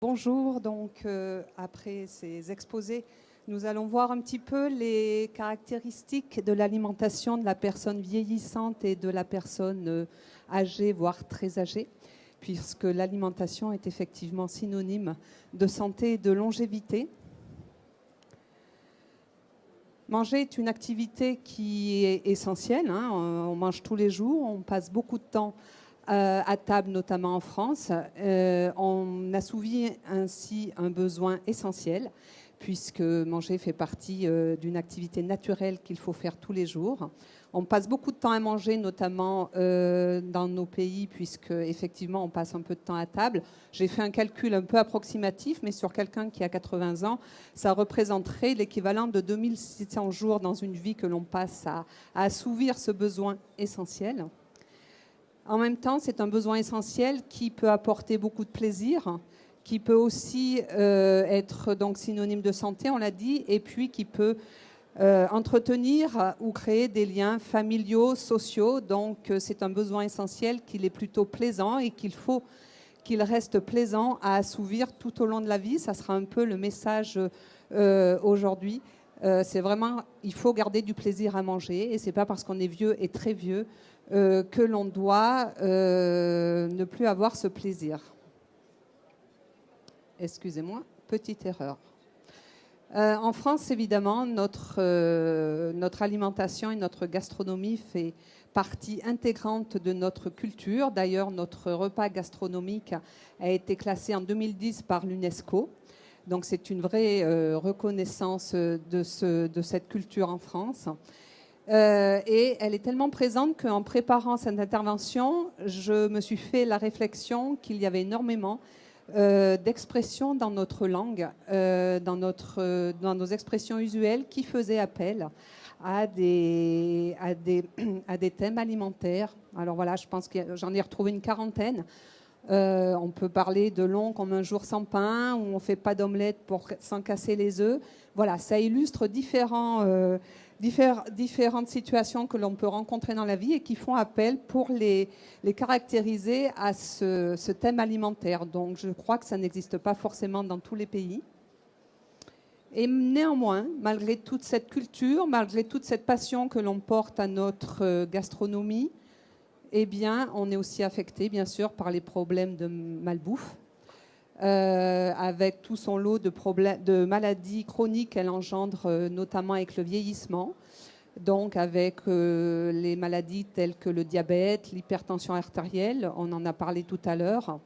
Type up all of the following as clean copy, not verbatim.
Bonjour, donc après ces exposés, nous allons voir un petit peu les caractéristiques de l'alimentation de la personne vieillissante et de la personne âgée, voire très âgée, puisque l'alimentation est effectivement synonyme de santé et de longévité. Manger est une activité qui est essentielle, hein. On mange tous les jours, on passe beaucoup de temps à table, notamment en France. On assouvit ainsi un besoin essentiel, puisque manger fait partie d'une activité naturelle qu'il faut faire tous les jours. On passe beaucoup de temps à manger, notamment dans nos pays, puisque effectivement on passe un peu de temps à table. J'ai fait un calcul un peu approximatif, mais sur quelqu'un qui a 80 ans, ça représenterait l'équivalent de 2600 jours dans une vie que l'on passe à assouvir ce besoin essentiel. En même temps, c'est un besoin essentiel qui peut apporter beaucoup de plaisir, qui peut aussi être donc synonyme de santé, on l'a dit, et puis qui peut entretenir ou créer des liens familiaux, sociaux. Donc c'est un besoin essentiel qu'il est plutôt plaisant et qu'il faut qu'il reste plaisant à assouvir tout au long de la vie. Ça sera un peu le message aujourd'hui. C'est vraiment, il faut garder du plaisir à manger, et c'est pas parce qu'on est vieux et très vieux que l'on doit ne plus avoir ce plaisir. Excusez-moi, petite erreur. En France, évidemment, notre alimentation et notre gastronomie fait partie intégrante de notre culture. D'ailleurs, notre repas gastronomique a été classé en 2010 par l'UNESCO. Donc c'est une vraie reconnaissance de cette culture en France. Et elle est tellement présente qu'en préparant cette intervention, je me suis fait la réflexion qu'il y avait énormément d'expressions dans notre langue, dans nos expressions usuelles, qui faisaient appel à des thèmes alimentaires. Alors voilà, je pense que j'en ai retrouvé une quarantaine. On peut parler de long comme un jour sans pain, où on ne fait pas d'omelette sans casser les œufs. Voilà, ça illustre différentes situations que l'on peut rencontrer dans la vie et qui font appel pour les caractériser à ce thème alimentaire. Donc je crois que ça n'existe pas forcément dans tous les pays. Et néanmoins, malgré toute cette culture, malgré toute cette passion que l'on porte à notre gastronomie, eh bien, on est aussi affecté, bien sûr, par les problèmes de malbouffe, avec tout son lot de maladies chroniques qu'elle engendre, notamment avec le vieillissement, donc avec les maladies telles que le diabète, l'hypertension artérielle, on en a parlé tout à l'heure,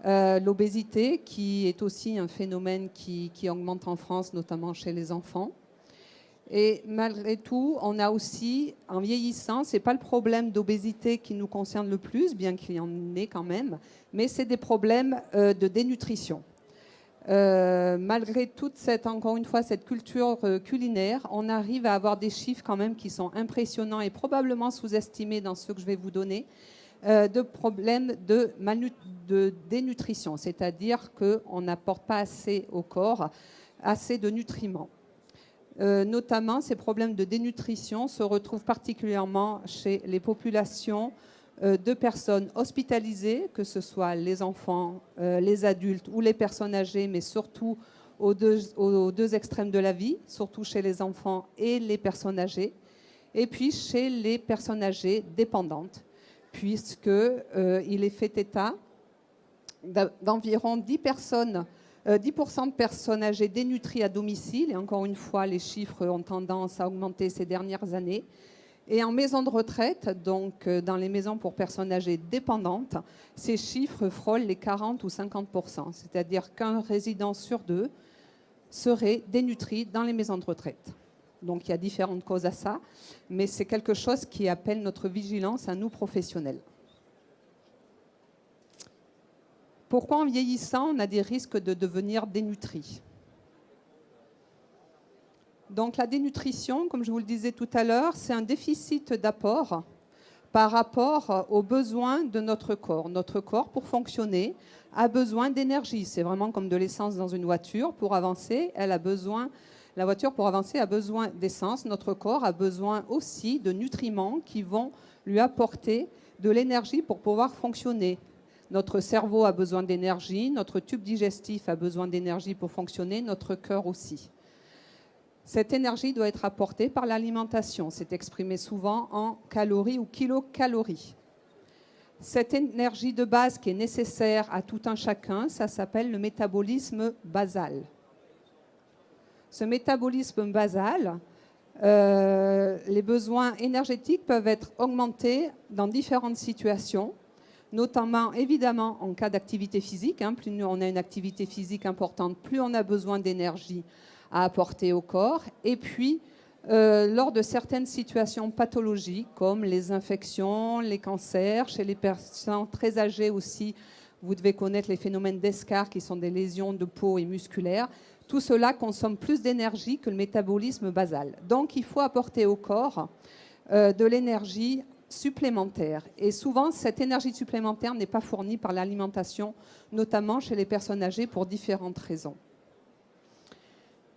l'obésité, qui est aussi un phénomène qui augmente en France, notamment chez les enfants. Et malgré tout, on a aussi, en vieillissant, ce n'est pas le problème d'obésité qui nous concerne le plus, bien qu'il y en ait quand même, mais c'est des problèmes de dénutrition. Malgré toute encore une fois, cette culture culinaire, on arrive à avoir des chiffres quand même qui sont impressionnants et probablement sous-estimés dans ceux que je vais vous donner, de problèmes de dénutrition, c'est-à-dire qu'on n'apporte pas assez au corps, assez de nutriments. Notamment, ces problèmes de dénutrition se retrouvent particulièrement chez les populations de personnes hospitalisées, que ce soit les enfants, les adultes ou les personnes âgées, mais surtout aux deux extrêmes de la vie, surtout chez les enfants et les personnes âgées, et puis chez les personnes âgées dépendantes, puisqu'il est fait état d'environ 10% de personnes âgées dénutries à domicile. Et encore une fois, les chiffres ont tendance à augmenter ces dernières années. Et en maison de retraite, donc dans les maisons pour personnes âgées dépendantes, ces chiffres frôlent les 40 ou 50%. C'est-à-dire qu'un résident sur deux serait dénutri dans les maisons de retraite. Donc il y a différentes causes à ça, mais c'est quelque chose qui appelle notre vigilance à nous professionnels. Pourquoi en vieillissant, on a des risques de devenir dénutris ? Donc la dénutrition, comme je vous le disais tout à l'heure, c'est un déficit d'apport par rapport aux besoins de notre corps. Notre corps, pour fonctionner, a besoin d'énergie. C'est vraiment comme de l'essence dans une voiture. Pour avancer, la voiture, pour avancer, a besoin d'essence. Notre corps a besoin aussi de nutriments qui vont lui apporter de l'énergie pour pouvoir fonctionner. Notre cerveau a besoin d'énergie, notre tube digestif a besoin d'énergie pour fonctionner, notre cœur aussi. Cette énergie doit être apportée par l'alimentation. C'est exprimé souvent en calories ou kilocalories. Cette énergie de base qui est nécessaire à tout un chacun, ça s'appelle le métabolisme basal. Ce métabolisme basal, les besoins énergétiques peuvent être augmentés dans différentes situations, notamment évidemment en cas d'activité physique. Plus on a une activité physique importante, plus on a besoin d'énergie à apporter au corps. Et puis, lors de certaines situations pathologiques, comme les infections, les cancers, chez les personnes très âgées aussi, vous devez connaître les phénomènes d'escar, qui sont des lésions de peau et musculaires. Tout cela consomme plus d'énergie que le métabolisme basal. Donc, il faut apporter au corps de l'énergie supplémentaire. Et souvent, cette énergie supplémentaire n'est pas fournie par l'alimentation, notamment chez les personnes âgées, pour différentes raisons.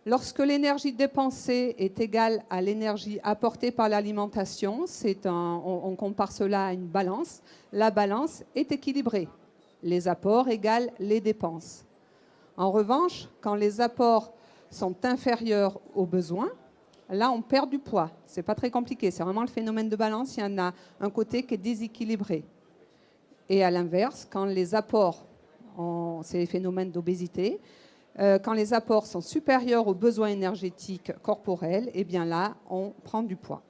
Lorsque l'énergie dépensée est égale à l'énergie apportée par l'alimentation, on compare cela à une balance. La balance est équilibrée. Les apports égalent les dépenses. En revanche, quand les apports sont inférieurs aux besoins, là, on perd du poids. Ce n'est pas très compliqué. C'est vraiment le phénomène de balance. Il y en a un côté qui est déséquilibré. Et à l'inverse, quand les apports, c'est les phénomènes d'obésité, quand les apports sont supérieurs aux besoins énergétiques corporels, eh bien là, on prend du poids.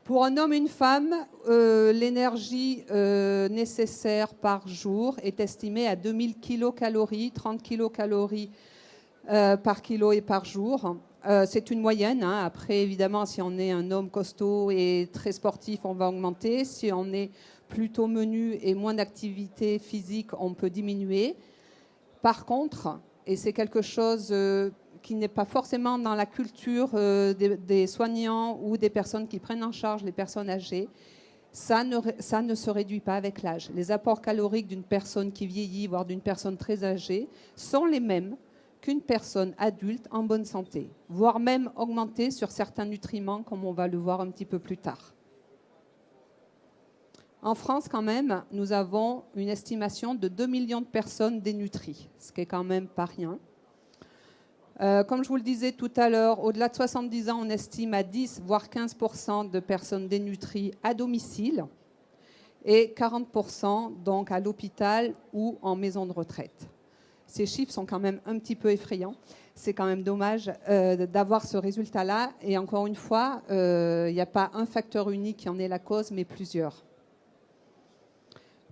Pour un homme et une femme, l'énergie nécessaire par jour est estimée à 2000 kilocalories, 30 kilocalories par kilo et par jour. C'est une moyenne. Après, évidemment, si on est un homme costaud et très sportif, on va augmenter. Si on est plutôt menu et moins d'activité physique, on peut diminuer. Par contre, et c'est quelque chose qui n'est pas forcément dans la culture des soignants ou des personnes qui prennent en charge les personnes âgées, ça ne se réduit pas avec l'âge. Les apports caloriques d'une personne qui vieillit, voire d'une personne très âgée, sont les mêmes qu'une personne adulte en bonne santé, voire même augmentés sur certains nutriments, comme on va le voir un petit peu plus tard. En France, quand même, nous avons une estimation de 2 millions de personnes dénutries, ce qui est quand même pas rien. Comme je vous le disais tout à l'heure, au-delà de 70 ans, on estime à 10 voire 15% de personnes dénutries à domicile et 40% donc à l'hôpital ou en maison de retraite. Ces chiffres sont quand même un petit peu effrayants. C'est quand même dommage d'avoir ce résultat-là. Et encore une fois, il n'y a pas un facteur unique qui en est la cause, mais plusieurs.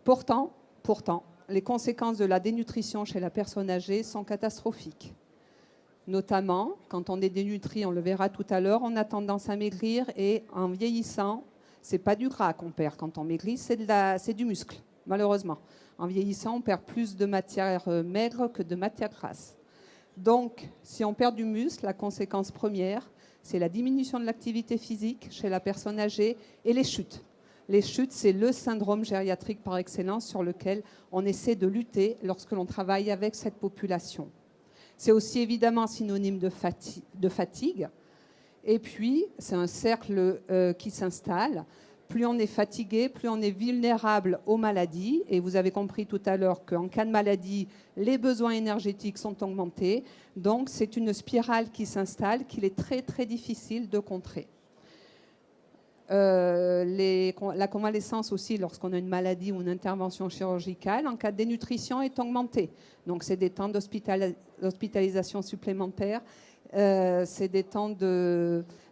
Pourtant, les conséquences de la dénutrition chez la personne âgée sont catastrophiques. Notamment, quand on est dénutri, on le verra tout à l'heure, on a tendance à maigrir et en vieillissant, ce n'est pas du gras qu'on perd quand on maigrit, c'est du muscle, malheureusement. En vieillissant, on perd plus de matière maigre que de matière grasse. Donc, si on perd du muscle, la conséquence première, c'est la diminution de l'activité physique chez la personne âgée et les chutes. Les chutes, c'est le syndrome gériatrique par excellence sur lequel on essaie de lutter lorsque l'on travaille avec cette population. C'est aussi évidemment synonyme de fatigue. Et puis, c'est un cercle qui s'installe. Plus on est fatigué, plus on est vulnérable aux maladies. Et vous avez compris tout à l'heure qu'en cas de maladie, les besoins énergétiques sont augmentés. Donc, c'est une spirale qui s'installe, qu'il est très, très difficile de contrer. La convalescence aussi, lorsqu'on a une maladie ou une intervention chirurgicale, en cas de dénutrition, est augmentée. Donc, c'est des temps d'hospitalisation supplémentaires, c'est des temps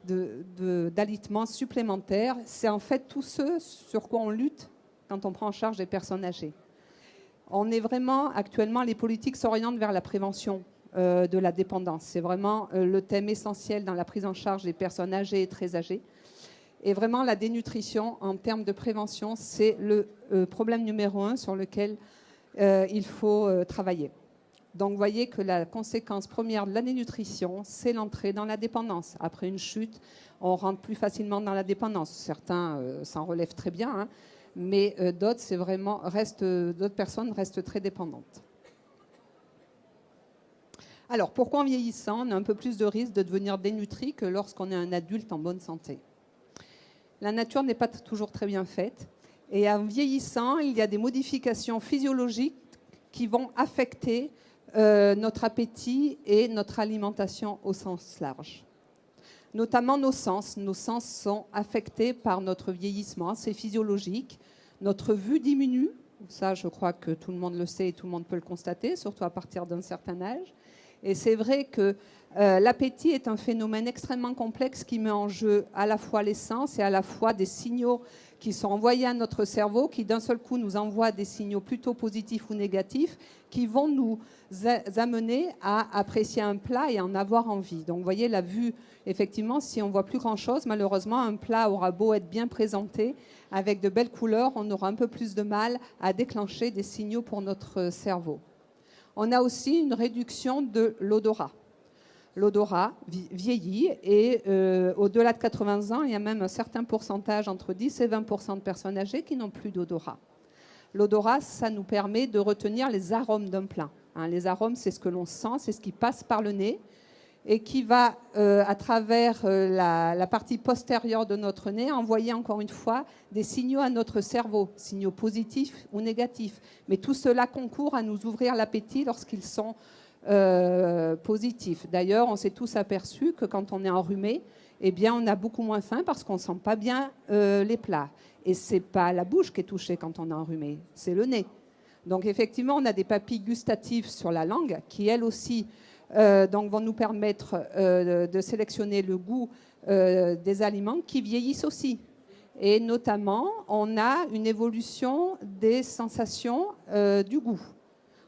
d'alitement supplémentaires. C'est en fait tout ce sur quoi on lutte quand on prend en charge des personnes âgées. On est vraiment, actuellement, les politiques s'orientent vers la prévention de la dépendance. C'est vraiment le thème essentiel dans la prise en charge des personnes âgées et très âgées. Et vraiment, la dénutrition, en termes de prévention, c'est le problème numéro 1 sur lequel il faut travailler. Donc, vous voyez que la conséquence première de la dénutrition, c'est l'entrée dans la dépendance. Après une chute, on rentre plus facilement dans la dépendance. Certains s'en relèvent très bien, mais d'autres personnes restent très dépendantes. Alors, pourquoi en vieillissant, on a un peu plus de risque de devenir dénutri que lorsqu'on est un adulte en bonne santé ? La nature n'est pas toujours très bien faite. Et en vieillissant, il y a des modifications physiologiques qui vont affecter notre appétit et notre alimentation au sens large. Notamment nos sens. Nos sens sont affectés par notre vieillissement, c'est physiologique. Notre vue diminue, ça je crois que tout le monde le sait et tout le monde peut le constater, surtout à partir d'un certain âge. Et c'est vrai que l'appétit est un phénomène extrêmement complexe qui met en jeu à la fois les sens et à la fois des signaux qui sont envoyés à notre cerveau, qui d'un seul coup nous envoient des signaux plutôt positifs ou négatifs, qui vont nous amener à apprécier un plat et en avoir envie. Donc vous voyez, la vue, effectivement, si on ne voit plus grand-chose, malheureusement, un plat aura beau être bien présenté, avec de belles couleurs, on aura un peu plus de mal à déclencher des signaux pour notre cerveau. On a aussi une réduction de l'odorat. L'odorat vieillit et au-delà de 80 ans, il y a même un certain pourcentage, entre 10 et 20% de personnes âgées qui n'ont plus d'odorat. L'odorat, ça nous permet de retenir les arômes d'un plat. Les arômes, c'est ce que l'on sent, c'est ce qui passe par le nez et qui va, à travers la partie postérieure de notre nez, envoyer encore une fois des signaux à notre cerveau, signaux positifs ou négatifs. Mais tout cela concourt à nous ouvrir l'appétit lorsqu'ils sont positifs. D'ailleurs, on s'est tous aperçus que quand on est enrhumé, eh bien, on a beaucoup moins faim parce qu'on ne sent pas bien les plats. Et ce n'est pas la bouche qui est touchée quand on est enrhumé, c'est le nez. Donc effectivement, on a des papilles gustatives sur la langue qui, elles aussi, donc vont nous permettre de sélectionner le goût des aliments qui vieillissent aussi. Et notamment, on a une évolution des sensations du goût.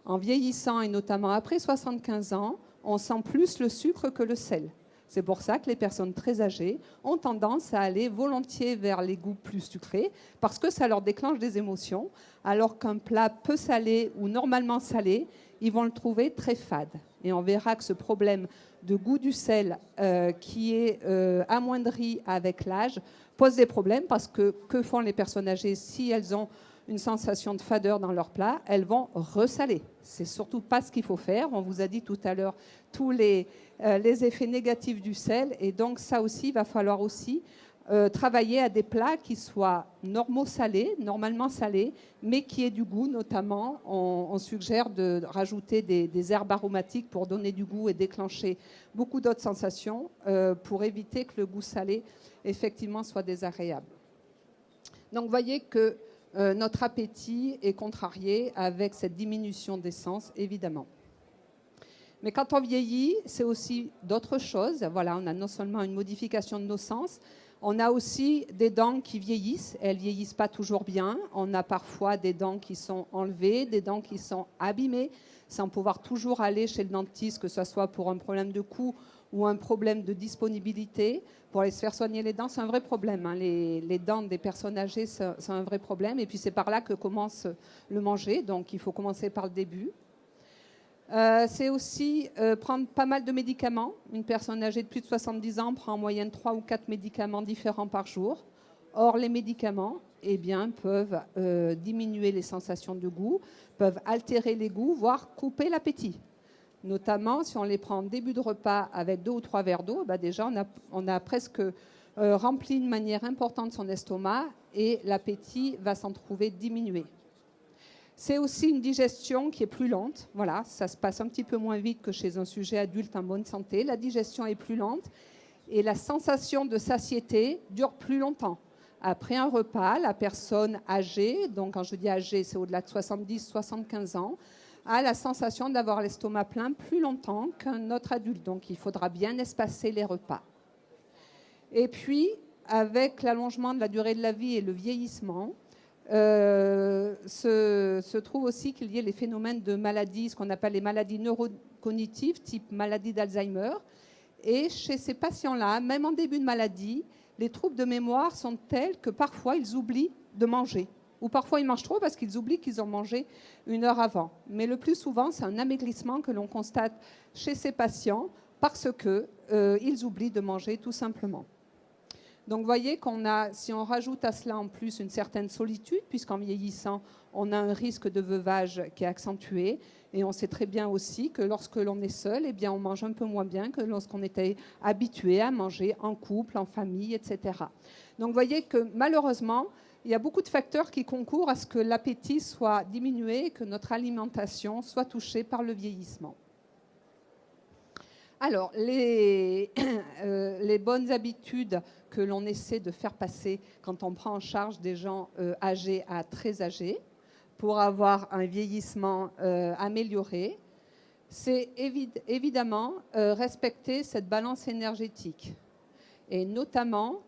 En vieillissant et notamment après 75 ans, on sent plus le sucre que le sel. C'est pour ça que les personnes très âgées ont tendance à aller volontiers vers les goûts plus sucrés parce que ça leur déclenche des émotions, alors qu'un plat peu salé ou normalement salé, ils vont le trouver très fade. Et on verra que ce problème de goût du sel qui est amoindri avec l'âge pose des problèmes parce que font les personnes âgées si elles ont une sensation de fadeur dans leur plat, elles vont ressaler. C'est surtout pas ce qu'il faut faire. On vous a dit tout à l'heure tous les effets négatifs du sel. Et donc ça aussi, il va falloir aussi travailler à des plats qui soient normalement salés, mais qui aient du goût. Notamment, on suggère de rajouter des herbes aromatiques pour donner du goût et déclencher beaucoup d'autres sensations pour éviter que le goût salé, effectivement, soit désagréable. Donc, vous voyez que notre appétit est contrarié avec cette diminution des sens, évidemment. Mais quand on vieillit, c'est aussi d'autres choses. Voilà, on a non seulement une modification de nos sens, on a aussi des dents qui vieillissent. Elles ne vieillissent pas toujours bien. On a parfois des dents qui sont enlevées, des dents qui sont abîmées, sans pouvoir toujours aller chez le dentiste, que ce soit pour un problème de cou ou un problème de disponibilité. Pour aller se faire soigner les dents, c'est un vrai problème. Les dents des personnes âgées, c'est un vrai problème. Et puis c'est par là que commence le manger. Donc il faut commencer par le début. C'est aussi prendre pas mal de médicaments. Une personne âgée de plus de 70 ans prend en moyenne 3 ou 4 médicaments différents par jour. Or, les médicaments peuvent diminuer les sensations de goût, peuvent altérer les goûts, voire couper l'appétit. Notamment, si on les prend en début de repas avec 2 ou 3 verres d'eau, déjà on a presque rempli de manière importante son estomac et l'appétit va s'en trouver diminué. C'est aussi une digestion qui est plus lente. Voilà, ça se passe un petit peu moins vite que chez un sujet adulte en bonne santé. La digestion est plus lente et la sensation de satiété dure plus longtemps. Après un repas, la personne âgée, donc quand je dis âgée, c'est au-delà de 70-75 ans, a la sensation d'avoir l'estomac plein plus longtemps qu'un autre adulte. Donc il faudra bien espacer les repas. Et puis, avec l'allongement de la durée de la vie et le vieillissement, se trouve aussi qu'il y ait les phénomènes de maladies, ce qu'on appelle les maladies neurocognitives, type maladie d'Alzheimer. Et chez ces patients-là, même en début de maladie, les troubles de mémoire sont tels que parfois ils oublient de manger. Ou parfois ils mangent trop parce qu'ils oublient qu'ils ont mangé 1 heure avant. Mais le plus souvent, c'est un amaigrissement que l'on constate chez ces patients parce qu'ils oublient de manger tout simplement. Donc vous voyez si on rajoute à cela en plus une certaine solitude, puisqu'en vieillissant, on a un risque de veuvage qui est accentué. Et on sait très bien aussi que lorsque l'on est seul, on mange un peu moins bien que lorsqu'on était habitué à manger en couple, en famille, etc. Donc vous voyez que malheureusement, il y a beaucoup de facteurs qui concourent à ce que l'appétit soit diminué et que notre alimentation soit touchée par le vieillissement. Alors, les bonnes habitudes que l'on essaie de faire passer quand on prend en charge des gens âgés à très âgés pour avoir un vieillissement amélioré, c'est évidemment respecter cette balance énergétique. Et notamment,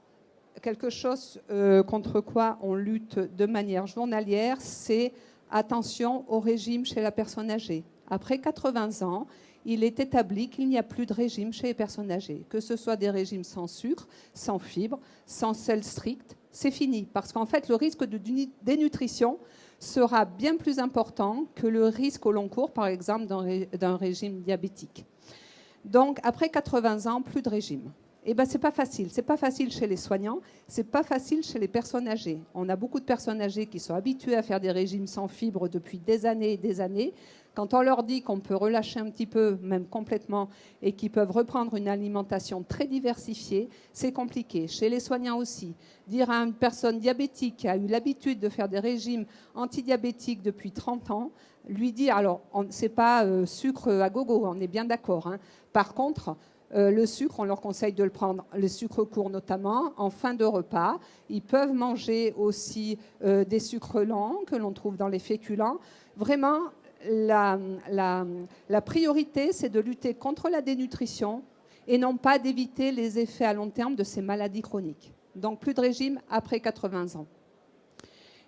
quelque chose contre quoi on lutte de manière journalière, c'est attention au régime chez la personne âgée. Après 80 ans, il est établi qu'il n'y a plus de régime chez les personnes âgées, que ce soit des régimes sans sucre, sans fibres, sans sel strict, c'est fini. Parce qu'en fait, le risque de dénutrition sera bien plus important que le risque au long cours, par exemple, d'un régime diabétique. Donc, après 80 ans, plus de régime. Eh bien, c'est pas facile. C'est pas facile chez les soignants, c'est pas facile chez les personnes âgées. On a beaucoup de personnes âgées qui sont habituées à faire des régimes sans fibres depuis des années et des années. Quand on leur dit qu'on peut relâcher un petit peu, même complètement, et qu'ils peuvent reprendre une alimentation très diversifiée, c'est compliqué. Chez les soignants aussi, dire à une personne diabétique qui a eu l'habitude de faire des régimes antidiabétiques depuis 30 ans, lui dire, alors, c'est pas sucre à gogo, on est bien d'accord, hein. Par contre, le sucre, on leur conseille de le prendre, le sucre court notamment, en fin de repas. Ils peuvent manger aussi des sucres lents que l'on trouve dans les féculents. Vraiment, la priorité, c'est de lutter contre la dénutrition et non pas d'éviter les effets à long terme de ces maladies chroniques. Donc, plus de régime après 80 ans.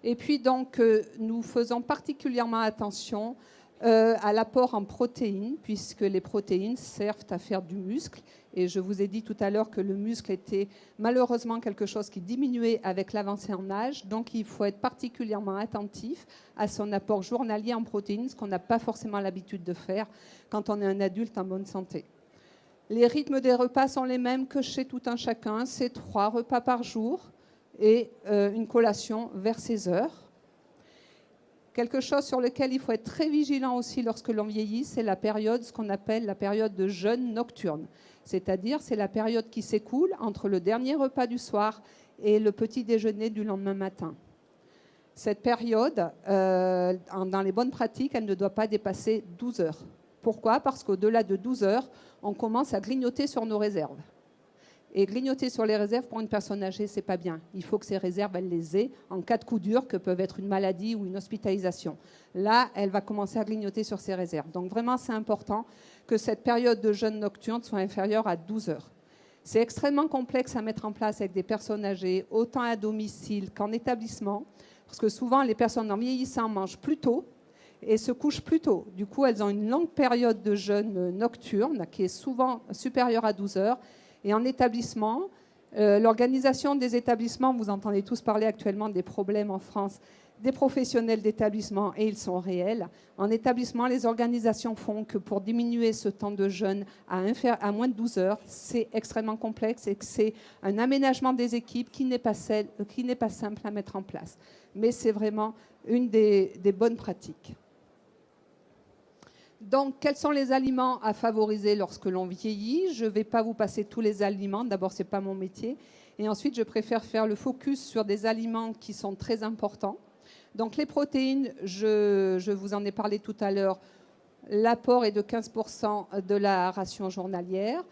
Et puis, donc, nous faisons particulièrement attention à l'apport en protéines, puisque les protéines servent à faire du muscle. Et je vous ai dit tout à l'heure que le muscle était malheureusement quelque chose qui diminuait avec l'avancée en âge. Donc, il faut être particulièrement attentif à son apport journalier en protéines, ce qu'on n'a pas forcément l'habitude de faire quand on est un adulte en bonne santé. Les rythmes des repas sont les mêmes que chez tout un chacun. C'est 3 repas par jour et une collation vers 16 heures. Quelque chose sur lequel il faut être très vigilant aussi lorsque l'on vieillit, c'est la période, ce qu'on appelle la période de jeûne nocturne. C'est-à-dire, c'est la période qui s'écoule entre le dernier repas du soir et le petit déjeuner du lendemain matin. Cette période, dans les bonnes pratiques, elle ne doit pas dépasser 12 heures. Pourquoi ? Parce qu'au-delà de 12 heures, on commence à grignoter sur nos réserves. Et grignoter sur les réserves pour une personne âgée, c'est pas bien. Il faut que ces réserves, elle les ait en cas de coup dur, que peuvent être une maladie ou une hospitalisation. Là, elle va commencer à grignoter sur ses réserves. Donc vraiment, c'est important que cette période de jeûne nocturne soit inférieure à 12 heures. C'est extrêmement complexe à mettre en place avec des personnes âgées, autant à domicile qu'en établissement, parce que souvent, les personnes en vieillissant mangent plus tôt et se couchent plus tôt. Du coup, elles ont une longue période de jeûne nocturne qui est souvent supérieure à 12 heures. Et en établissement, l'organisation des établissements, vous entendez tous parler actuellement des problèmes en France, des professionnels d'établissement, et ils sont réels. En établissement, les organisations font que pour diminuer ce temps de jeûne à moins de 12 heures, c'est extrêmement complexe et que c'est un aménagement des équipes qui n'est pas simple à mettre en place. Mais c'est vraiment une des bonnes pratiques. Donc, quels sont les aliments à favoriser lorsque l'on vieillit ? Je ne vais pas vous passer tous les aliments. D'abord, ce n'est pas mon métier. Et ensuite, je préfère faire le focus sur des aliments qui sont très importants. Donc, les protéines, je vous en ai parlé tout à l'heure. L'apport est de 15% de la ration journalière.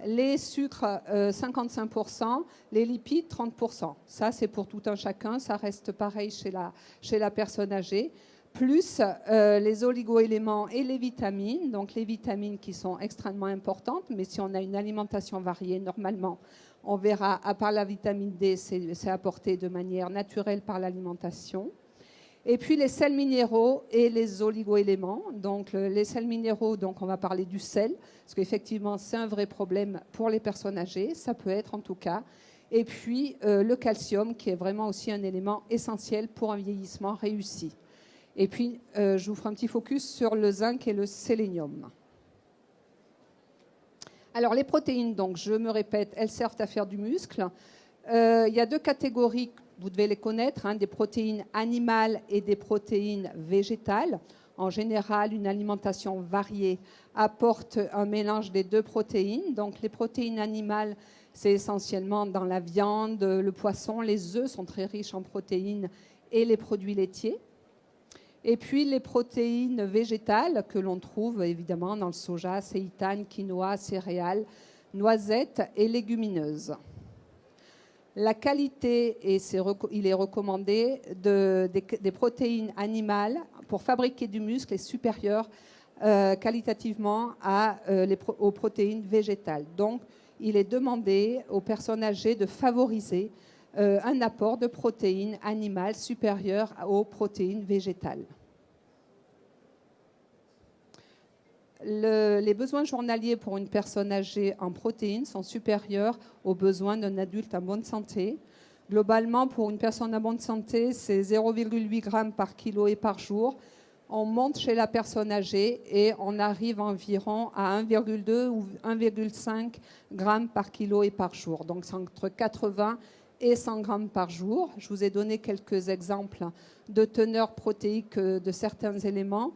Les sucres, 55%. Les lipides, 30%. Ça, c'est pour tout un chacun. Ça reste pareil chez la personne âgée. Plus les oligo-éléments et les vitamines, donc les vitamines qui sont extrêmement importantes, mais si on a une alimentation variée, normalement, on verra, à part la vitamine D, c'est apporté de manière naturelle par l'alimentation. Et puis les sels minéraux et les oligo-éléments. Donc les sels minéraux, donc on va parler du sel, parce qu'effectivement, c'est un vrai problème pour les personnes âgées, ça peut être en tout cas. Et puis le calcium, qui est vraiment aussi un élément essentiel pour un vieillissement réussi. Et puis, je vous ferai un petit focus sur le zinc et le sélénium. Alors, les protéines, donc, je me répète, elles servent à faire du muscle. Il y a 2 catégories, vous devez les connaître, hein, des protéines animales et des protéines végétales. En général, une alimentation variée apporte un mélange des 2 protéines. Donc, les protéines animales, C'est essentiellement dans la viande, le poisson, les œufs sont très riches en protéines et les produits laitiers. Et puis les protéines végétales que l'on trouve évidemment dans le soja, séitane, quinoa, céréales, noisettes et légumineuses. La qualité, et il est recommandé, des protéines animales pour fabriquer du muscle est supérieure qualitativement aux protéines végétales. Donc, il est demandé aux personnes âgées de favoriser un apport de protéines animales supérieur aux protéines végétales. Les besoins journaliers pour une personne âgée en protéines sont supérieurs aux besoins d'un adulte en bonne santé. Globalement, pour une personne en bonne santé, c'est 0,8 g par kilo et par jour. On monte chez la personne âgée et on arrive environ à 1,2 ou 1,5 g par kilo et par jour. Donc, c'est entre 80 et 100 grammes par jour. Je vous ai donné quelques exemples de teneur protéique de certains éléments.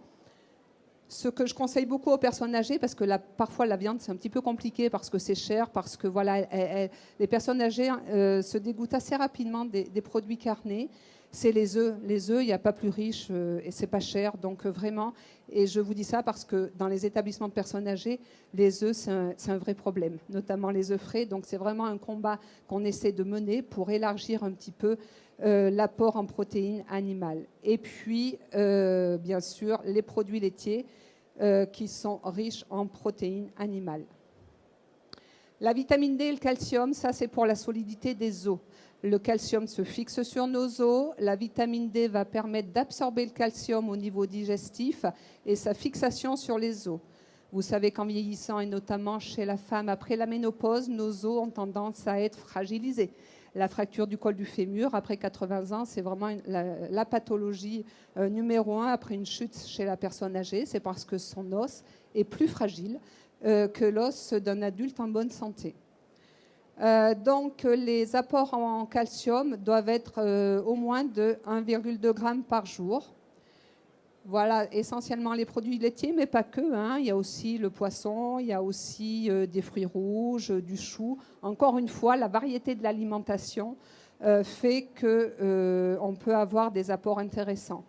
Ce que je conseille beaucoup aux personnes âgées, parce que parfois la viande c'est un petit peu compliqué, parce que c'est cher, parce que voilà, les personnes âgées se dégoûtent assez rapidement des produits carnés, c'est les œufs. Les œufs, il n'y a pas plus riche et c'est pas cher, donc vraiment, et je vous dis ça parce que dans les établissements de personnes âgées, les œufs c'est un vrai problème, notamment les œufs frais, donc c'est vraiment un combat qu'on essaie de mener pour élargir un petit peu l'apport en protéines animales. Et puis, bien sûr, les produits laitiers qui sont riches en protéines animales. La vitamine D et le calcium, ça c'est pour la solidité des os. Le calcium se fixe sur nos os, la vitamine D va permettre d'absorber le calcium au niveau digestif et sa fixation sur les os. Vous savez qu'en vieillissant, et notamment chez la femme après la ménopause, nos os ont tendance à être fragilisés. La fracture du col du fémur après 80 ans, c'est vraiment la pathologie numéro 1 après une chute chez la personne âgée. C'est parce que son os est plus fragile que l'os d'un adulte en bonne santé. Donc les apports en calcium doivent être au moins de 1,2 g par jour. Voilà, essentiellement les produits laitiers, mais pas que. Il y a aussi le poisson, il y a aussi des fruits rouges, du chou. Encore une fois, la variété de l'alimentation fait qu'on peut avoir des apports intéressants.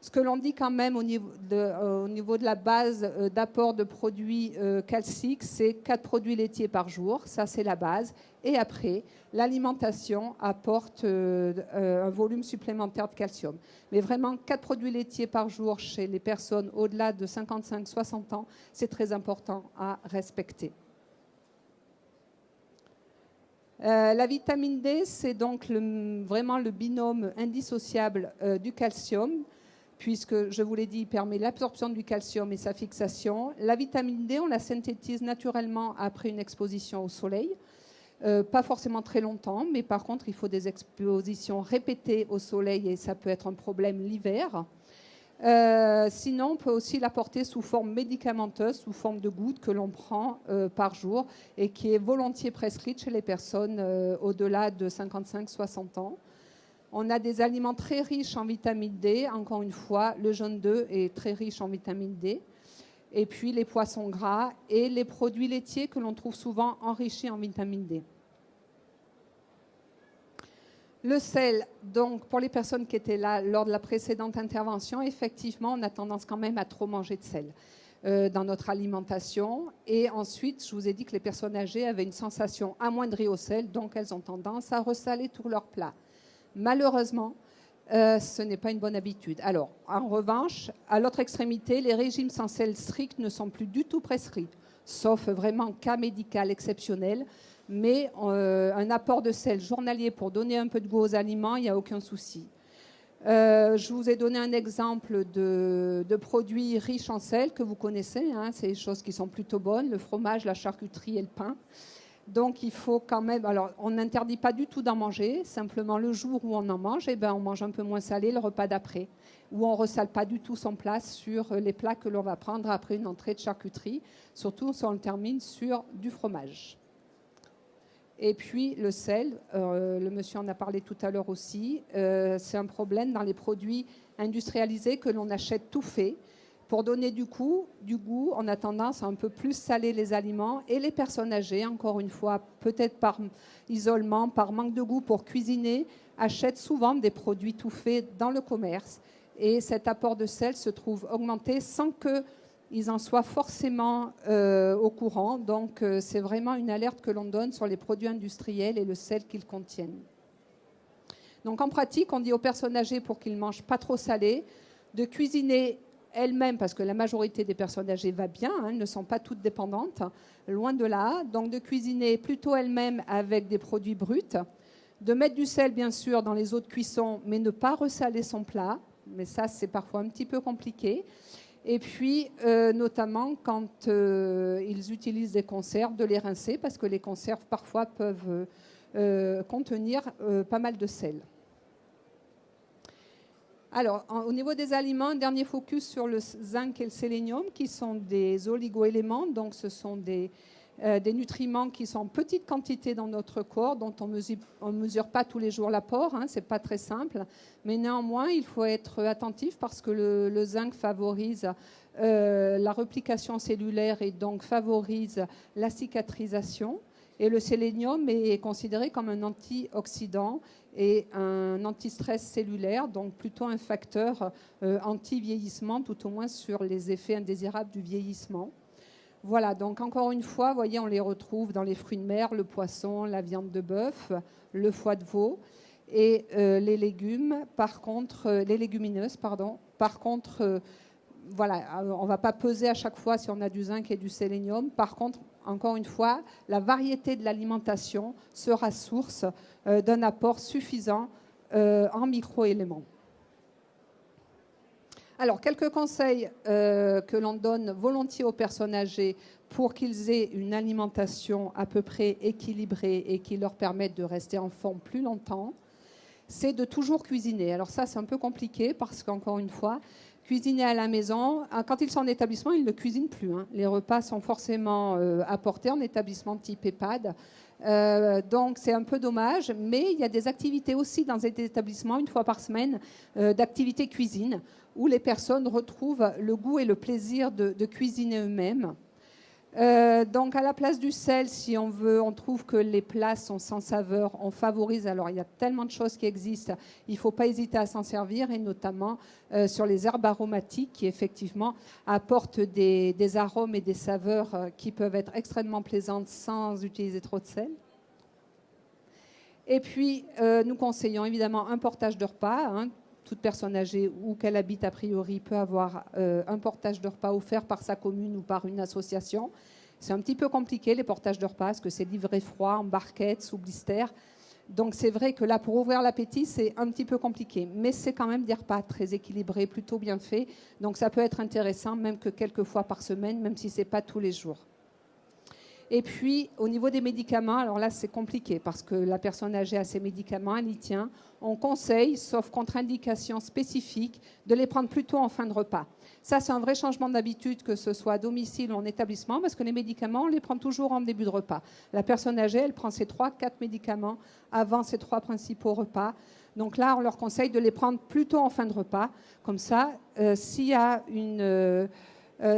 Ce que l'on dit quand même au niveau de la base d'apport de produits calciques, c'est 4 produits laitiers par jour. Ça, c'est la base. Et après, l'alimentation apporte un volume supplémentaire de calcium. Mais vraiment, 4 produits laitiers par jour chez les personnes au-delà de 55-60 ans, c'est très important à respecter. La vitamine D, c'est donc vraiment le binôme indissociable du calcium, puisque, je vous l'ai dit, il permet l'absorption du calcium et sa fixation. La vitamine D, on la synthétise naturellement après une exposition au soleil. Pas forcément très longtemps, mais par contre, il faut des expositions répétées au soleil et ça peut être un problème l'hiver. Sinon, on peut aussi l'apporter sous forme médicamenteuse, sous forme de gouttes que l'on prend par jour et qui est volontiers prescrite chez les personnes au-delà de 55-60 ans. On a des aliments très riches en vitamine D. Encore une fois, le jaune d'œuf est très riche en vitamine D. Et puis les poissons gras et les produits laitiers que l'on trouve souvent enrichis en vitamine D. Le sel, donc pour les personnes qui étaient là lors de la précédente intervention, effectivement, on a tendance quand même à trop manger de sel dans notre alimentation. Et ensuite, je vous ai dit que les personnes âgées avaient une sensation amoindrie au sel, donc elles ont tendance à ressaler tous leurs plats. Malheureusement, ce n'est pas une bonne habitude. Alors, en revanche, à l'autre extrémité, les régimes sans sel strict ne sont plus du tout prescrits, sauf vraiment cas médical exceptionnel. Mais un apport de sel journalier pour donner un peu de goût aux aliments, il n'y a aucun souci. Je vous ai donné un exemple de produits riches en sel que vous connaissez. C'est des choses qui sont plutôt bonnes, le fromage, la charcuterie et le pain. Donc il faut quand même, alors on n'interdit pas du tout d'en manger, simplement le jour où on en mange, on mange un peu moins salé le repas d'après, où on ne ressale pas du tout son plat sur les plats que l'on va prendre après une entrée de charcuterie, surtout si on le termine sur du fromage. Et puis le sel, le monsieur en a parlé tout à l'heure aussi, c'est un problème dans les produits industrialisés que l'on achète tout fait Pour donner du goût, on a tendance à un peu plus saler les aliments. Et les personnes âgées, encore une fois, peut-être par isolement, par manque de goût pour cuisiner, achètent souvent des produits tout faits dans le commerce. Et cet apport de sel se trouve augmenté sans qu'ils en soient forcément au courant. Donc, c'est vraiment une alerte que l'on donne sur les produits industriels et le sel qu'ils contiennent. Donc, en pratique, on dit aux personnes âgées, pour qu'ils ne mangent pas trop salé, de cuisiner elles-mêmes, parce que la majorité des personnes âgées va bien, elles ne sont pas toutes dépendantes, loin de là. Donc, de cuisiner plutôt elles-mêmes avec des produits bruts, de mettre du sel, bien sûr, dans les eaux de cuisson, mais ne pas ressaler son plat. Mais ça, c'est parfois un petit peu compliqué. Et puis, notamment, quand ils utilisent des conserves, de les rincer, parce que les conserves, parfois, peuvent contenir pas mal de sel. Alors, au niveau des aliments, un dernier focus sur le zinc et le sélénium, qui sont des oligo-éléments. Donc, ce sont des nutriments qui sont en petite quantité dans notre corps, dont on ne mesure pas tous les jours l'apport. Ce n'est pas très simple. Mais néanmoins, il faut être attentif parce que le zinc favorise la réplication cellulaire et donc favorise la cicatrisation. Et le sélénium est considéré comme un antioxydant et un anti-stress cellulaire, donc plutôt un facteur anti-vieillissement, tout au moins sur les effets indésirables du vieillissement. Voilà, donc encore une fois, vous voyez, on les retrouve dans les fruits de mer, le poisson, la viande de bœuf, le foie de veau et les légumes. Par contre, les légumineuses, pardon. Par contre, voilà, on ne va pas peser à chaque fois si on a du zinc et du sélénium. Par contre, encore une fois, la variété de l'alimentation sera source d'un apport suffisant en microéléments. Alors, quelques conseils que l'on donne volontiers aux personnes âgées pour qu'ils aient une alimentation à peu près équilibrée et qui leur permette de rester en forme plus longtemps, c'est de toujours cuisiner. Alors ça, c'est un peu compliqué parce qu'encore une fois, cuisiner à la maison, quand ils sont en établissement, ils ne cuisinent plus. Les repas sont forcément apportés en établissement type EHPAD. Donc c'est un peu dommage, mais il y a des activités aussi dans cet établissement, une fois par semaine, d'activités cuisine, où les personnes retrouvent le goût et le plaisir de cuisiner eux-mêmes. Donc à la place du sel, si on veut, on trouve que les plats sont sans saveur, on favorise. Alors il y a tellement de choses qui existent, il ne faut pas hésiter à s'en servir, et notamment sur les herbes aromatiques qui effectivement apportent des arômes et des saveurs qui peuvent être extrêmement plaisantes sans utiliser trop de sel. Et puis nous conseillons évidemment un portage de repas. Toute personne âgée ou qu'elle habite a priori peut avoir un portage de repas offert par sa commune ou par une association. C'est un petit peu compliqué les portages de repas parce que c'est livré froid, en barquette, sous blister. Donc c'est vrai que là, pour ouvrir l'appétit, c'est un petit peu compliqué. Mais c'est quand même des repas très équilibrés, plutôt bien faits. Donc ça peut être intéressant, même que quelques fois par semaine, même si ce n'est pas tous les jours. Et puis, au niveau des médicaments, alors là, c'est compliqué parce que la personne âgée a ses médicaments, elle y tient. On conseille, sauf contre-indication spécifique, de les prendre plutôt en fin de repas. Ça, c'est un vrai changement d'habitude, que ce soit à domicile ou en établissement, parce que les médicaments, on les prend toujours en début de repas. La personne âgée, elle prend ses 3-4 médicaments avant ses 3 principaux repas. Donc là, on leur conseille de les prendre plutôt en fin de repas. Comme ça, s'il y a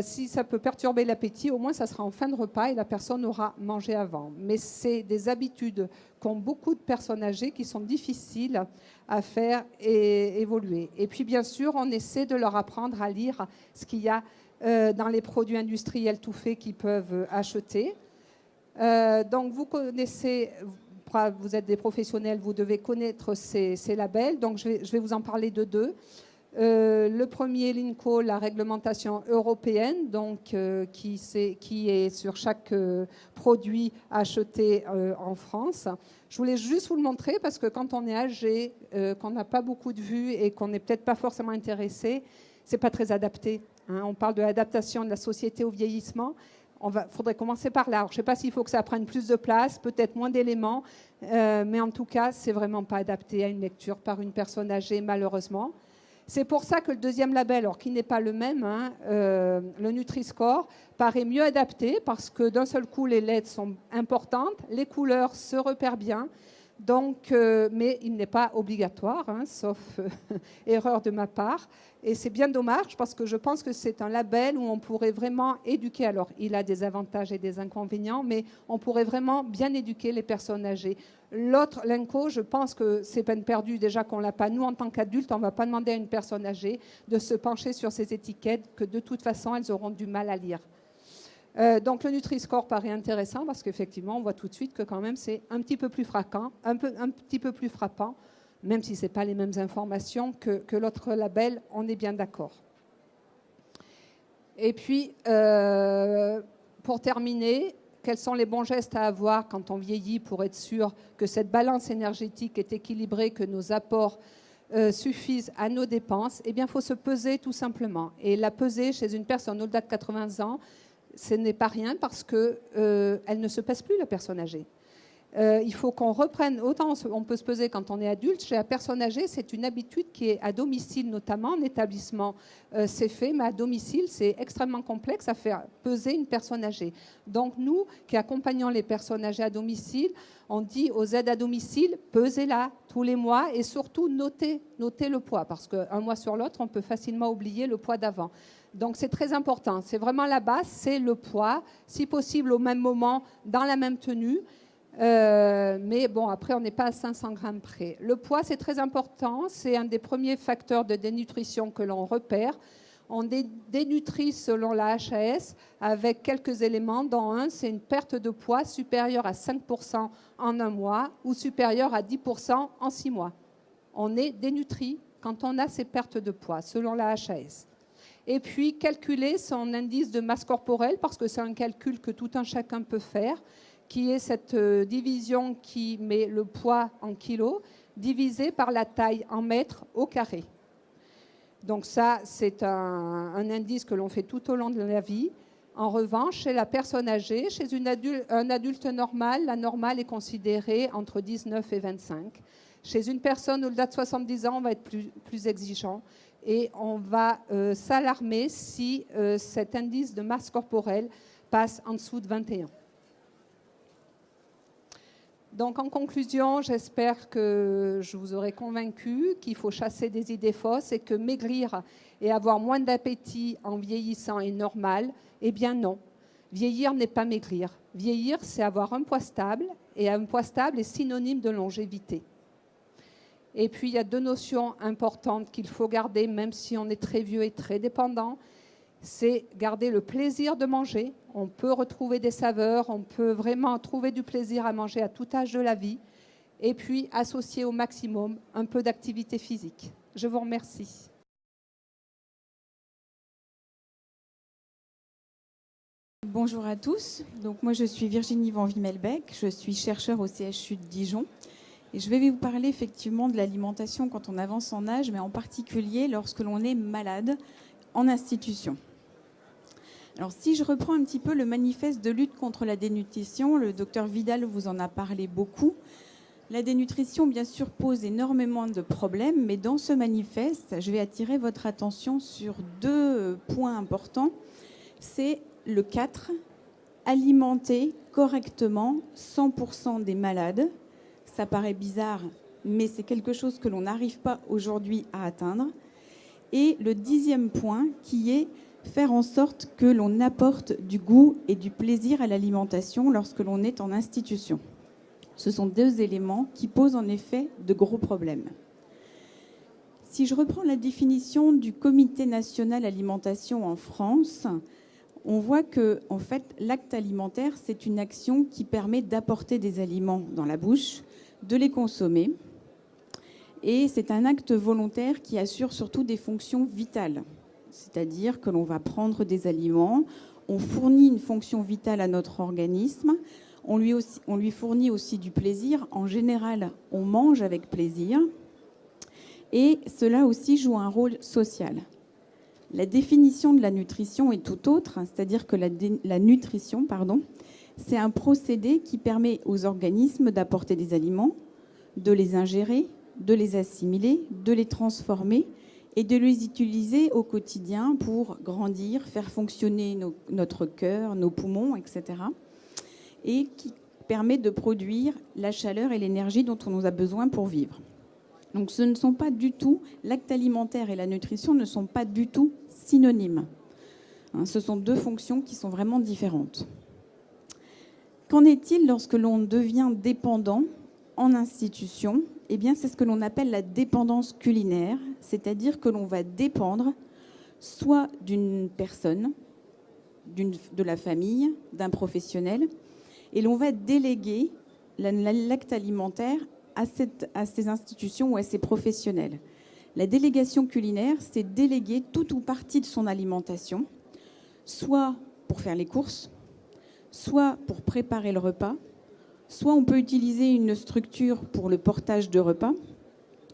si ça peut perturber l'appétit, au moins ça sera en fin de repas et la personne aura mangé avant. Mais c'est des habitudes qu'ont beaucoup de personnes âgées qui sont difficiles à faire et évoluer. Et puis bien sûr, on essaie de leur apprendre à lire ce qu'il y a dans les produits industriels tout faits qu'ils peuvent acheter. Donc vous connaissez, vous êtes des professionnels, vous devez connaître ces labels. Donc je vais vous en parler de 2. Le premier, l'INCO, la réglementation européenne, donc, qui est sur chaque produit acheté en France. Je voulais juste vous le montrer parce que quand on est âgé, qu'on n'a pas beaucoup de vue et qu'on n'est peut-être pas forcément intéressé, ce n'est pas très adapté. On parle de l'adaptation de la société au vieillissement. Faudrait commencer par là. Alors, je ne sais pas s'il faut que ça prenne plus de place, peut-être moins d'éléments, mais en tout cas, ce n'est vraiment pas adapté à une lecture par une personne âgée, malheureusement. C'est pour ça que le deuxième label, alors qui n'est pas le même, le Nutri-Score, paraît mieux adapté parce que d'un seul coup, les lettres sont importantes, les couleurs se repèrent bien. Donc, mais il n'est pas obligatoire, hein, sauf erreur de ma part. Et c'est bien dommage parce que je pense que c'est un label où on pourrait vraiment éduquer. Alors, il a des avantages et des inconvénients, mais on pourrait vraiment bien éduquer les personnes âgées. L'autre, l'INCO, je pense que c'est peine perdue déjà qu'on ne l'a pas. Nous, en tant qu'adultes, on ne va pas demander à une personne âgée de se pencher sur ces étiquettes que de toute façon, elles auront du mal à lire. Donc le Nutri-Score paraît intéressant parce qu'effectivement, on voit tout de suite que quand même c'est un petit peu plus frappant, un petit peu plus frappant, même si ce n'est pas les mêmes informations que l'autre label, on est bien d'accord. Et puis, pour terminer, quels sont les bons gestes à avoir quand on vieillit pour être sûr que cette balance énergétique est équilibrée, que nos apports suffisent à nos dépenses? Eh bien, il faut se peser tout simplement. Et la peser chez une personne au-delà de 80 ans, ce n'est pas rien parce qu'elle ne se pèse plus, la personne âgée. Il faut qu'on reprenne, autant on peut se peser quand on est adulte, chez la personne âgée, c'est une habitude qui est à domicile notamment, en établissement c'est fait, mais à domicile c'est extrêmement complexe à faire peser une personne âgée. Donc nous, qui accompagnons les personnes âgées à domicile, on dit aux aides à domicile, pesez-la tous les mois et surtout notez le poids, parce qu'un mois sur l'autre, on peut facilement oublier le poids d'avant. Donc c'est très important, c'est vraiment la base, c'est le poids, si possible au même moment, dans la même tenue. Mais bon, après, on n'est pas à 500 grammes près. Le poids, c'est très important. C'est un des premiers facteurs de dénutrition que l'on repère. On dénutrit selon la HAS avec quelques éléments, dont un, c'est une perte de poids supérieure à 5% en un mois ou supérieure à 10% en 6 mois. On est dénutri quand on a ces pertes de poids, selon la HAS. Et puis, calculer son indice de masse corporelle, parce que c'est un calcul que tout un chacun peut faire, qui est cette division qui met le poids en kilos, divisé par la taille en mètres au carré. Donc ça, c'est un indice que l'on fait tout au long de la vie. En revanche, chez la personne âgée, chez un adulte normal, la normale est considérée entre 19 et 25. Chez une personne au-delà de 70 ans, on va être plus exigeant et on va s'alarmer si cet indice de masse corporelle passe en dessous de 21. Donc, en conclusion, j'espère que je vous aurai convaincu qu'il faut chasser des idées fausses et que maigrir et avoir moins d'appétit en vieillissant est normal. Eh bien non, vieillir n'est pas maigrir. Vieillir, c'est avoir un poids stable, et un poids stable est synonyme de longévité. Et puis, il y a 2 notions importantes qu'il faut garder, même si on est très vieux et très dépendant. C'est garder le plaisir de manger. On peut retrouver des saveurs, on peut vraiment trouver du plaisir à manger à tout âge de la vie. Et puis, associer au maximum un peu d'activité physique. Je vous remercie. Bonjour à tous. Donc, moi, je suis Virginie Van Wimmelbeck. Je suis chercheure au CHU de Dijon. Et je vais vous parler effectivement de l'alimentation quand on avance en âge, mais en particulier lorsque l'on est malade en institution. Alors, si je reprends un petit peu le manifeste de lutte contre la dénutrition, le docteur Vidal vous en a parlé beaucoup. La dénutrition, bien sûr, pose énormément de problèmes, mais dans ce manifeste, je vais attirer votre attention sur 2 points importants. C'est le 4, alimenter correctement 100% des malades. Ça paraît bizarre, mais c'est quelque chose que l'on n'arrive pas aujourd'hui à atteindre. Et le 10e point, qui est faire en sorte que l'on apporte du goût et du plaisir à l'alimentation lorsque l'on est en institution. Ce sont 2 éléments qui posent en effet de gros problèmes. Si je reprends la définition du Comité national alimentation en France, on voit que en fait, l'acte alimentaire, c'est une action qui permet d'apporter des aliments dans la bouche, de les consommer. Et c'est un acte volontaire qui assure surtout des fonctions vitales. C'est-à-dire que l'on va prendre des aliments, on fournit une fonction vitale à notre organisme, on lui fournit aussi du plaisir. En général, on mange avec plaisir. Et cela aussi joue un rôle social. La définition de la nutrition est tout autre, c'est-à-dire que la nutrition, c'est un procédé qui permet aux organismes d'apporter des aliments, de les ingérer, de les assimiler, de les transformer et de les utiliser au quotidien pour grandir, faire fonctionner notre cœur, nos poumons, etc. Et qui permet de produire la chaleur et l'énergie dont on a besoin pour vivre. Donc ce ne sont pas du tout, l'acte alimentaire et la nutrition ne sont pas du tout synonymes. Ce sont deux fonctions qui sont vraiment différentes. Qu'en est-il lorsque l'on devient dépendant en institution ? Eh bien, c'est ce que l'on appelle la dépendance culinaire, c'est-à-dire que l'on va dépendre soit d'une personne, de la famille, d'un professionnel, et l'on va déléguer l'acte alimentaire à ces institutions ou à ces professionnels. La délégation culinaire, c'est déléguer tout ou partie de son alimentation, soit pour faire les courses, soit pour préparer le repas, soit on peut utiliser une structure pour le portage de repas,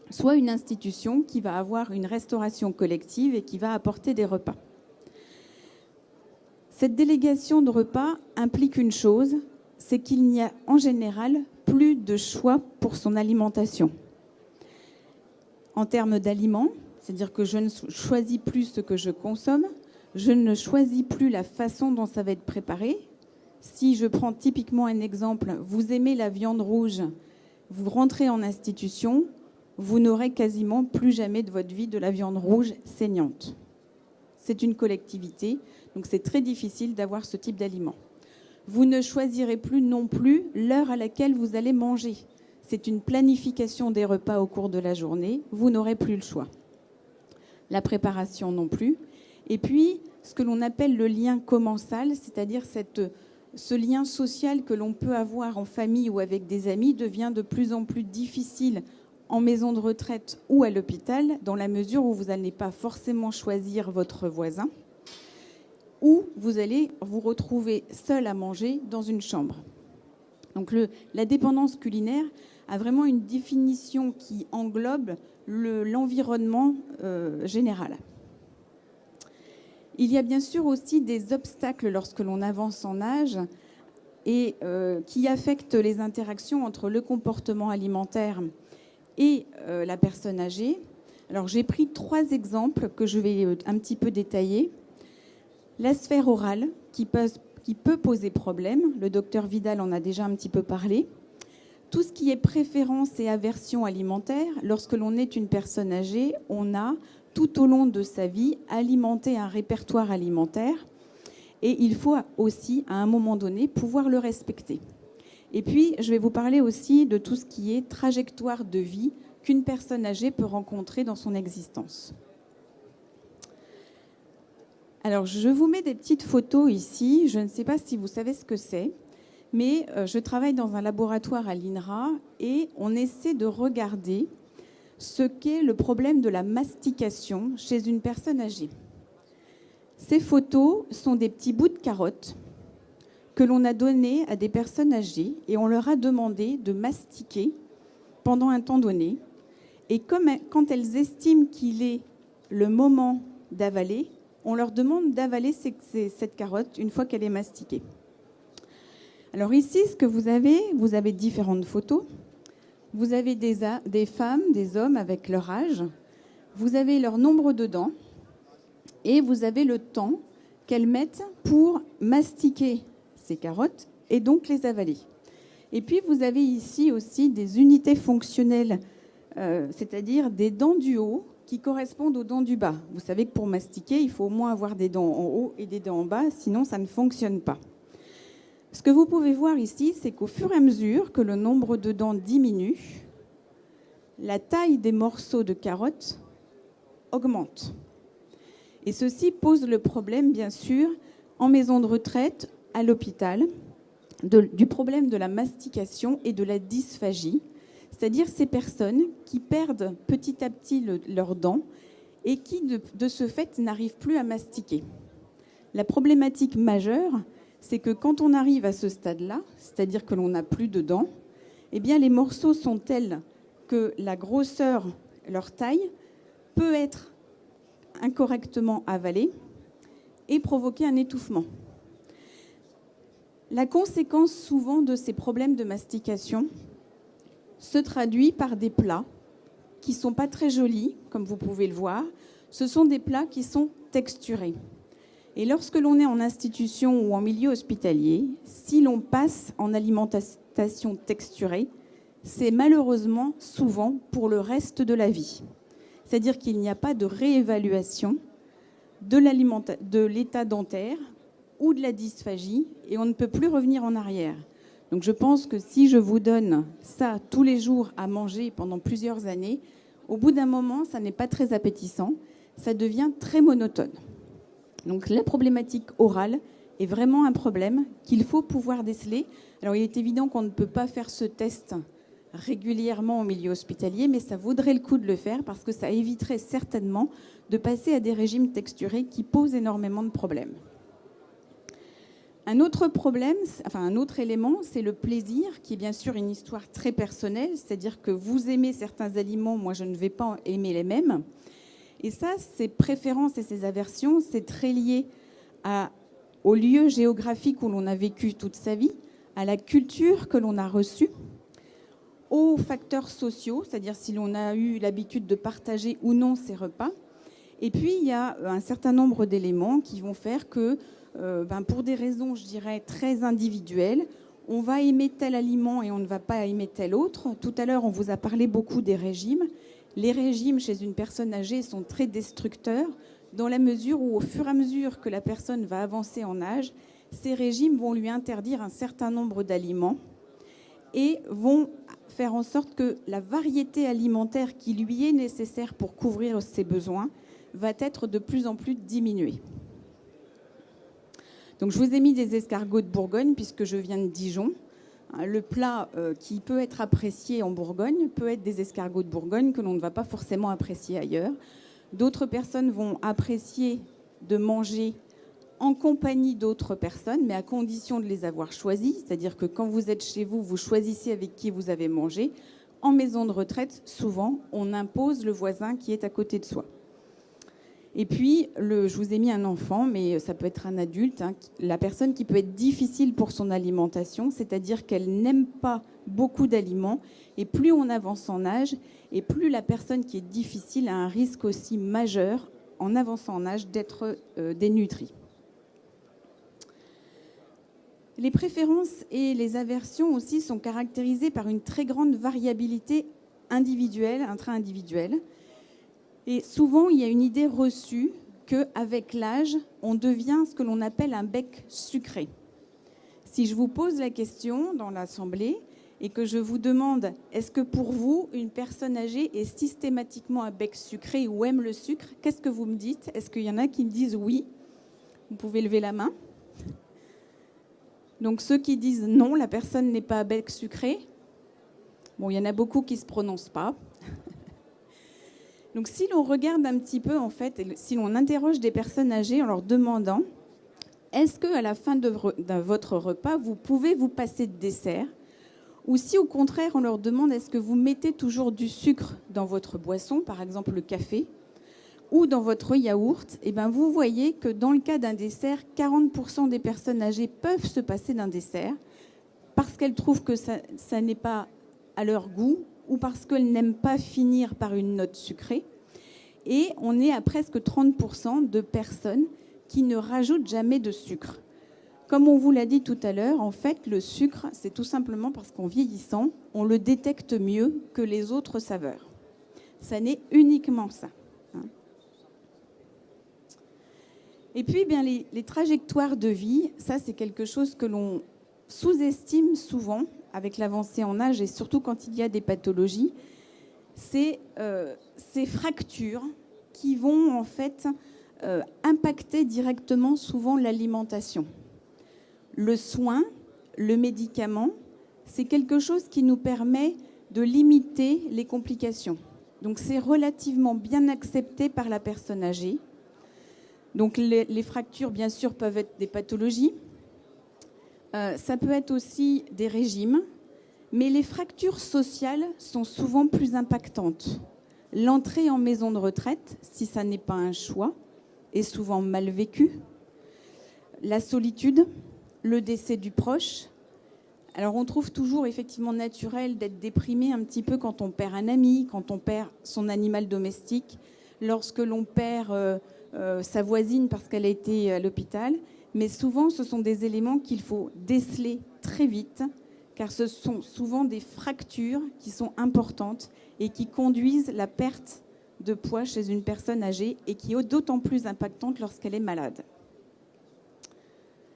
soit une institution qui va avoir une restauration collective et qui va apporter des repas. Cette délégation de repas implique une chose, c'est qu'il n'y a en général plus de choix pour son alimentation. En termes d'aliments, c'est-à-dire que je ne choisis plus ce que je consomme, je ne choisis plus la façon dont ça va être préparé. Si je prends typiquement un exemple, vous aimez la viande rouge, vous rentrez en institution, vous n'aurez quasiment plus jamais de votre vie de la viande rouge saignante. C'est une collectivité, donc c'est très difficile d'avoir ce type d'aliment. Vous ne choisirez plus non plus l'heure à laquelle vous allez manger. C'est une planification des repas au cours de la journée, vous n'aurez plus le choix. La préparation non plus. Et puis, ce que l'on appelle le lien commensal, c'est-à-dire ce lien social que l'on peut avoir en famille ou avec des amis devient de plus en plus difficile en maison de retraite ou à l'hôpital, dans la mesure où vous n'allez pas forcément choisir votre voisin, ou vous allez vous retrouver seul à manger dans une chambre. Donc la dépendance culinaire a vraiment une définition qui englobe l'environnement général. Il y a bien sûr aussi des obstacles lorsque l'on avance en âge et qui affectent les interactions entre le comportement alimentaire et la personne âgée. Alors j'ai pris 3 exemples que je vais un petit peu détailler. La sphère orale qui peut poser problème. Le docteur Vidal en a déjà un petit peu parlé. Tout ce qui est préférence et aversion alimentaire, lorsque l'on est une personne âgée, on a tout au long de sa vie alimenté un répertoire alimentaire et il faut aussi, à un moment donné, pouvoir le respecter. Et puis, je vais vous parler aussi de tout ce qui est trajectoire de vie qu'une personne âgée peut rencontrer dans son existence. Alors, je vous mets des petites photos ici. Je ne sais pas si vous savez ce que c'est, mais je travaille dans un laboratoire à l'INRA et on essaie de regarder ce qu'est le problème de la mastication chez une personne âgée. Ces photos sont des petits bouts de carottes que l'on a donnés à des personnes âgées et on leur a demandé de mastiquer pendant un temps donné. Et quand elles estiment qu'il est le moment d'avaler, on leur demande d'avaler cette carotte une fois qu'elle est mastiquée. Alors ici, ce que vous avez différentes photos. Vous avez des femmes, des hommes avec leur âge. Vous avez leur nombre de dents. Et vous avez le temps qu'elles mettent pour mastiquer ces carottes et donc les avaler. Et puis, vous avez ici aussi des unités fonctionnelles, c'est-à-dire des dents du haut qui correspondent aux dents du bas. Vous savez que pour mastiquer, il faut au moins avoir des dents en haut et des dents en bas, sinon ça ne fonctionne pas. Ce que vous pouvez voir ici, c'est qu'au fur et à mesure que le nombre de dents diminue, la taille des morceaux de carottes augmente. Et ceci pose le problème, bien sûr, en maison de retraite, à l'hôpital, du problème de la mastication et de la dysphagie, c'est-à-dire ces personnes qui perdent petit à petit leurs dents et qui, de ce fait, n'arrivent plus à mastiquer. La problématique majeure, c'est que quand on arrive à ce stade-là, c'est-à-dire que l'on n'a plus de dents, eh bien les morceaux sont tels que la grosseur, leur taille, peut être incorrectement avalée et provoquer un étouffement. La conséquence souvent de ces problèmes de mastication se traduit par des plats qui ne sont pas très jolis, comme vous pouvez le voir. Ce sont des plats qui sont texturés. Et lorsque l'on est en institution ou en milieu hospitalier, si l'on passe en alimentation texturée, c'est malheureusement souvent pour le reste de la vie. C'est-à-dire qu'il n'y a pas de réévaluation de l'état dentaire ou de la dysphagie et on ne peut plus revenir en arrière. Donc je pense que si je vous donne ça tous les jours à manger pendant plusieurs années, au bout d'un moment, ça n'est pas très appétissant, ça devient très monotone. Donc la problématique orale est vraiment un problème qu'il faut pouvoir déceler. Alors il est évident qu'on ne peut pas faire ce test régulièrement au milieu hospitalier, mais ça vaudrait le coup de le faire parce que ça éviterait certainement de passer à des régimes texturés qui posent énormément de problèmes. Un autre problème, enfin un autre élément, c'est le plaisir, qui est bien sûr une histoire très personnelle, c'est-à-dire que vous aimez certains aliments, moi je ne vais pas aimer les mêmes. Et ça, ces préférences et ces aversions, c'est très lié au lieu géographique où l'on a vécu toute sa vie, à la culture que l'on a reçue, aux facteurs sociaux, c'est-à-dire si l'on a eu l'habitude de partager ou non ses repas. Et puis, il y a un certain nombre d'éléments qui vont faire que, pour des raisons, je dirais, très individuelles, on va aimer tel aliment et on ne va pas aimer tel autre. Tout à l'heure, on vous a parlé beaucoup des régimes. Les régimes chez une personne âgée sont très destructeurs dans la mesure où, au fur et à mesure que la personne va avancer en âge, ces régimes vont lui interdire un certain nombre d'aliments et vont faire en sorte que la variété alimentaire qui lui est nécessaire pour couvrir ses besoins va être de plus en plus diminuée. Donc je vous ai mis des escargots de Bourgogne puisque je viens de Dijon. Le plat qui peut être apprécié en Bourgogne peut être des escargots de Bourgogne que l'on ne va pas forcément apprécier ailleurs. D'autres personnes vont apprécier de manger en compagnie d'autres personnes, mais à condition de les avoir choisis. C'est-à-dire que quand vous êtes chez vous, vous choisissez avec qui vous avez mangé. En maison de retraite, souvent, on impose le voisin qui est à côté de soi. Et puis, je vous ai mis un enfant, mais ça peut être un adulte, la personne qui peut être difficile pour son alimentation, c'est-à-dire qu'elle n'aime pas beaucoup d'aliments. Et plus on avance en âge, et plus la personne qui est difficile a un risque aussi majeur, en avançant en âge, d'être dénutrie. Les préférences et les aversions aussi sont caractérisées par une très grande variabilité individuelle, intra-individuelle. Et souvent, il y a une idée reçue qu'avec l'âge, on devient ce que l'on appelle un bec sucré. Si je vous pose la question dans l'Assemblée et que je vous demande est-ce que pour vous, une personne âgée est systématiquement un bec sucré ou aime le sucre, qu'est-ce que vous me dites? Est-ce qu'il y en a qui me disent oui? Vous pouvez lever la main. Donc ceux qui disent non, la personne n'est pas à bec sucré, bon, il y en a beaucoup qui ne se prononcent pas. Donc si l'on regarde un petit peu, en fait, et si l'on interroge des personnes âgées en leur demandant est-ce qu'à la fin de votre repas, vous pouvez vous passer de dessert? Ou si au contraire, on leur demande est-ce que vous mettez toujours du sucre dans votre boisson, par exemple le café, ou dans votre yaourt, eh bien vous voyez que dans le cas d'un dessert, 40% des personnes âgées peuvent se passer d'un dessert parce qu'elles trouvent que ça n'est pas à leur goût ou parce qu'elles n'aiment pas finir par une note sucrée. Et on est à presque 30% de personnes qui ne rajoutent jamais de sucre. Comme on vous l'a dit tout à l'heure, en fait, le sucre, c'est tout simplement parce qu'en vieillissant, on le détecte mieux que les autres saveurs. Ça n'est uniquement ça. Et puis, bien, les trajectoires de vie, ça, c'est quelque chose que l'on sous-estime souvent avec l'avancée en âge et surtout quand il y a des pathologies. C'est ces fractures qui vont, en fait, impacter directement souvent l'alimentation. Le soin, le médicament, c'est quelque chose qui nous permet de limiter les complications. Donc, c'est relativement bien accepté par la personne âgée. Donc les fractures, bien sûr, peuvent être des pathologies. Ça peut être aussi des régimes. Mais les fractures sociales sont souvent plus impactantes. L'entrée en maison de retraite, si ça n'est pas un choix, est souvent mal vécue. La solitude, le décès du proche. Alors on trouve toujours effectivement naturel d'être déprimé un petit peu quand on perd un ami, quand on perd son animal domestique, lorsque l'on perd sa voisine parce qu'elle a été à l'hôpital. Mais souvent, ce sont des éléments qu'il faut déceler très vite, car ce sont souvent des fractures qui sont importantes et qui conduisent la perte de poids chez une personne âgée et qui est d'autant plus impactante lorsqu'elle est malade.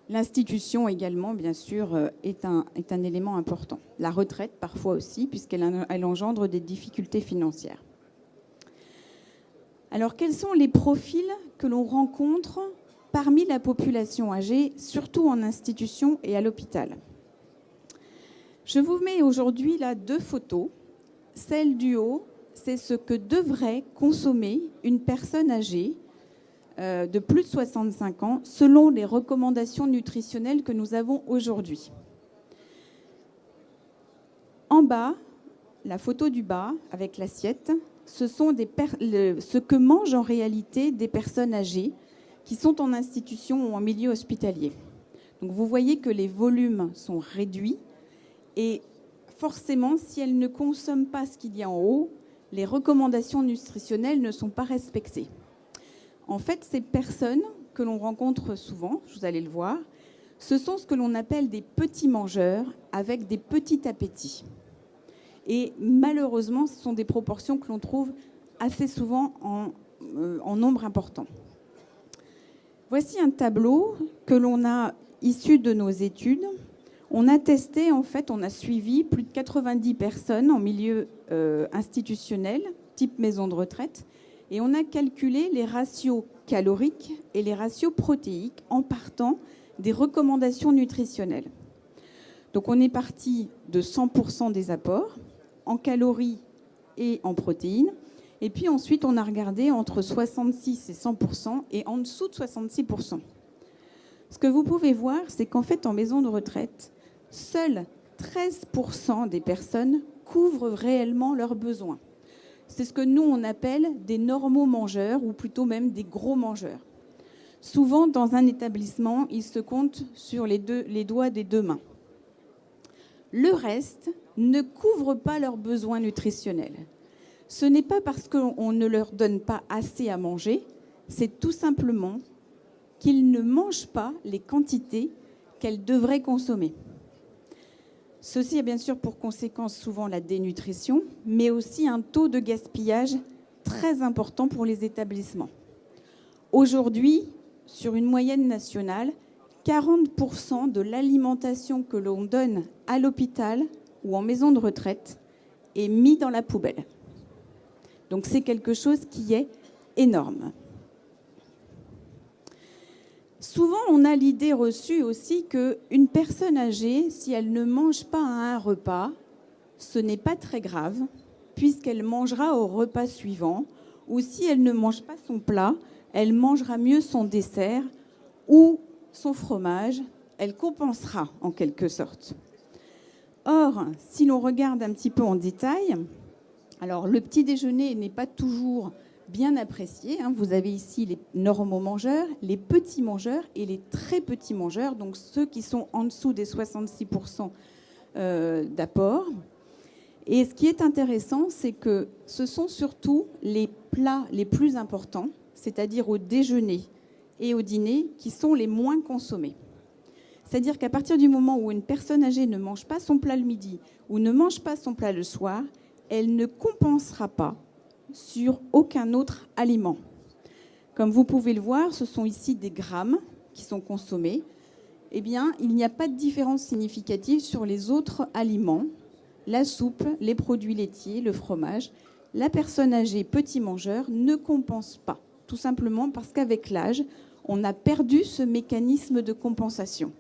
L'institution également, bien sûr, est un élément important. La retraite, parfois aussi, puisqu'elle engendre des difficultés financières. Alors, quels sont les profils que l'on rencontre parmi la population âgée, surtout en institution et à l'hôpital? Je vous mets aujourd'hui là 2 photos. Celle du haut, c'est ce que devrait consommer une personne âgée de plus de 65 ans, selon les recommandations nutritionnelles que nous avons aujourd'hui. En bas, la photo du bas, avec l'assiette, ce sont ce que mangent en réalité des personnes âgées qui sont en institution ou en milieu hospitalier. Donc vous voyez que les volumes sont réduits et forcément, si elles ne consomment pas ce qu'il y a en haut, les recommandations nutritionnelles ne sont pas respectées. En fait, ces personnes que l'on rencontre souvent, vous allez le voir, ce sont ce que l'on appelle des petits mangeurs avec des petits appétits. Et malheureusement, ce sont des proportions que l'on trouve assez souvent en nombre important. Voici un tableau que l'on a issu de nos études. On a testé, en fait, on a suivi plus de 90 personnes en milieu institutionnel, type maison de retraite, et on a calculé les ratios caloriques et les ratios protéiques en partant des recommandations nutritionnelles. Donc on est parti de 100% des apports en calories et en protéines. Et puis ensuite, on a regardé entre 66 et 100% et en dessous de 66%. Ce que vous pouvez voir, c'est qu'en fait, en maison de retraite, seuls 13% des personnes couvrent réellement leurs besoins. C'est ce que nous, on appelle des normaux mangeurs ou plutôt même des gros mangeurs. Souvent, dans un établissement, ils se comptent sur les doigts des 2 mains. Le reste ne couvre pas leurs besoins nutritionnels. Ce n'est pas parce qu'on ne leur donne pas assez à manger, c'est tout simplement qu'ils ne mangent pas les quantités qu'elles devraient consommer. Ceci a bien sûr pour conséquence souvent la dénutrition, mais aussi un taux de gaspillage très important pour les établissements. Aujourd'hui, sur une moyenne nationale, 40% de l'alimentation que l'on donne à l'hôpital ou en maison de retraite est mis dans la poubelle. Donc c'est quelque chose qui est énorme. Souvent, on a l'idée reçue aussi qu'une personne âgée, si elle ne mange pas à un repas, ce n'est pas très grave, puisqu'elle mangera au repas suivant, ou si elle ne mange pas son plat, elle mangera mieux son dessert ou son fromage, elle compensera en quelque sorte. Or, si l'on regarde un petit peu en détail, alors le petit déjeuner n'est pas toujours bien apprécié. Vous avez ici les normaux mangeurs, les petits mangeurs et les très petits mangeurs, donc ceux qui sont en dessous des 66% d'apport. Et ce qui est intéressant, c'est que ce sont surtout les plats les plus importants, c'est-à-dire au déjeuner et au dîner, qui sont les moins consommés. C'est-à-dire qu'à partir du moment où une personne âgée ne mange pas son plat le midi ou ne mange pas son plat le soir, elle ne compensera pas sur aucun autre aliment. Comme vous pouvez le voir, ce sont ici des grammes qui sont consommés. Eh bien, il n'y a pas de différence significative sur les autres aliments, la soupe, les produits laitiers, le fromage. La personne âgée, petit mangeur, ne compense pas, tout simplement parce qu'avec l'âge, on a perdu ce mécanisme de compensation.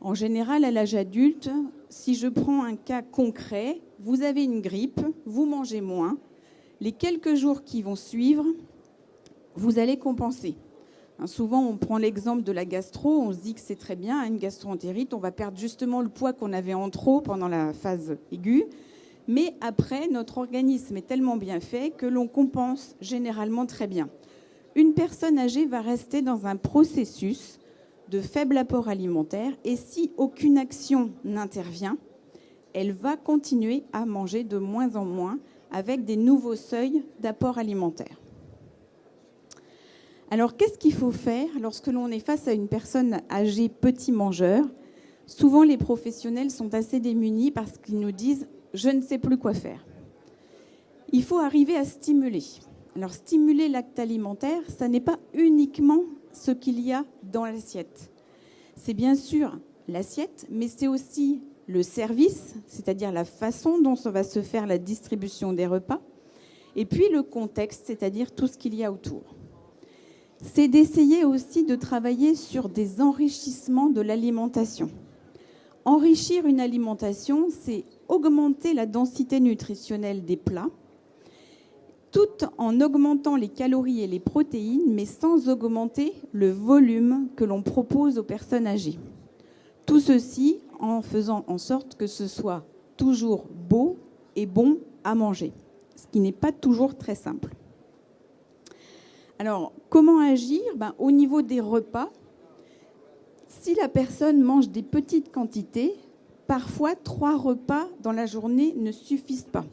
En général, à l'âge adulte, si je prends un cas concret, vous avez une grippe, vous mangez moins. Les quelques jours qui vont suivre, vous allez compenser. Souvent, on prend l'exemple de la gastro, on se dit que c'est très bien, une gastro-entérite, on va perdre justement le poids qu'on avait en trop pendant la phase aiguë. Mais après, notre organisme est tellement bien fait que l'on compense généralement très bien. Une personne âgée va rester dans un processus de faible apport alimentaire et si aucune action n'intervient, elle va continuer à manger de moins en moins avec des nouveaux seuils d'apport alimentaire. Alors, qu'est-ce qu'il faut faire lorsque l'on est face à une personne âgée petit mangeur? Souvent, les professionnels sont assez démunis parce qu'ils nous disent « je ne sais plus quoi faire ». Il faut arriver à stimuler. Alors, stimuler l'acte alimentaire, ça n'est pas uniquement ce qu'il y a dans l'assiette. C'est bien sûr l'assiette, mais c'est aussi le service, c'est-à-dire la façon dont ça va se faire la distribution des repas, et puis le contexte, c'est-à-dire tout ce qu'il y a autour. C'est d'essayer aussi de travailler sur des enrichissements de l'alimentation. Enrichir une alimentation, c'est augmenter la densité nutritionnelle des plats, tout en augmentant les calories et les protéines, mais sans augmenter le volume que l'on propose aux personnes âgées. Tout ceci en faisant en sorte que ce soit toujours beau et bon à manger, ce qui n'est pas toujours très simple. Alors, comment agir ? Au niveau des repas, si la personne mange des petites quantités, parfois 3 repas dans la journée ne suffisent pas.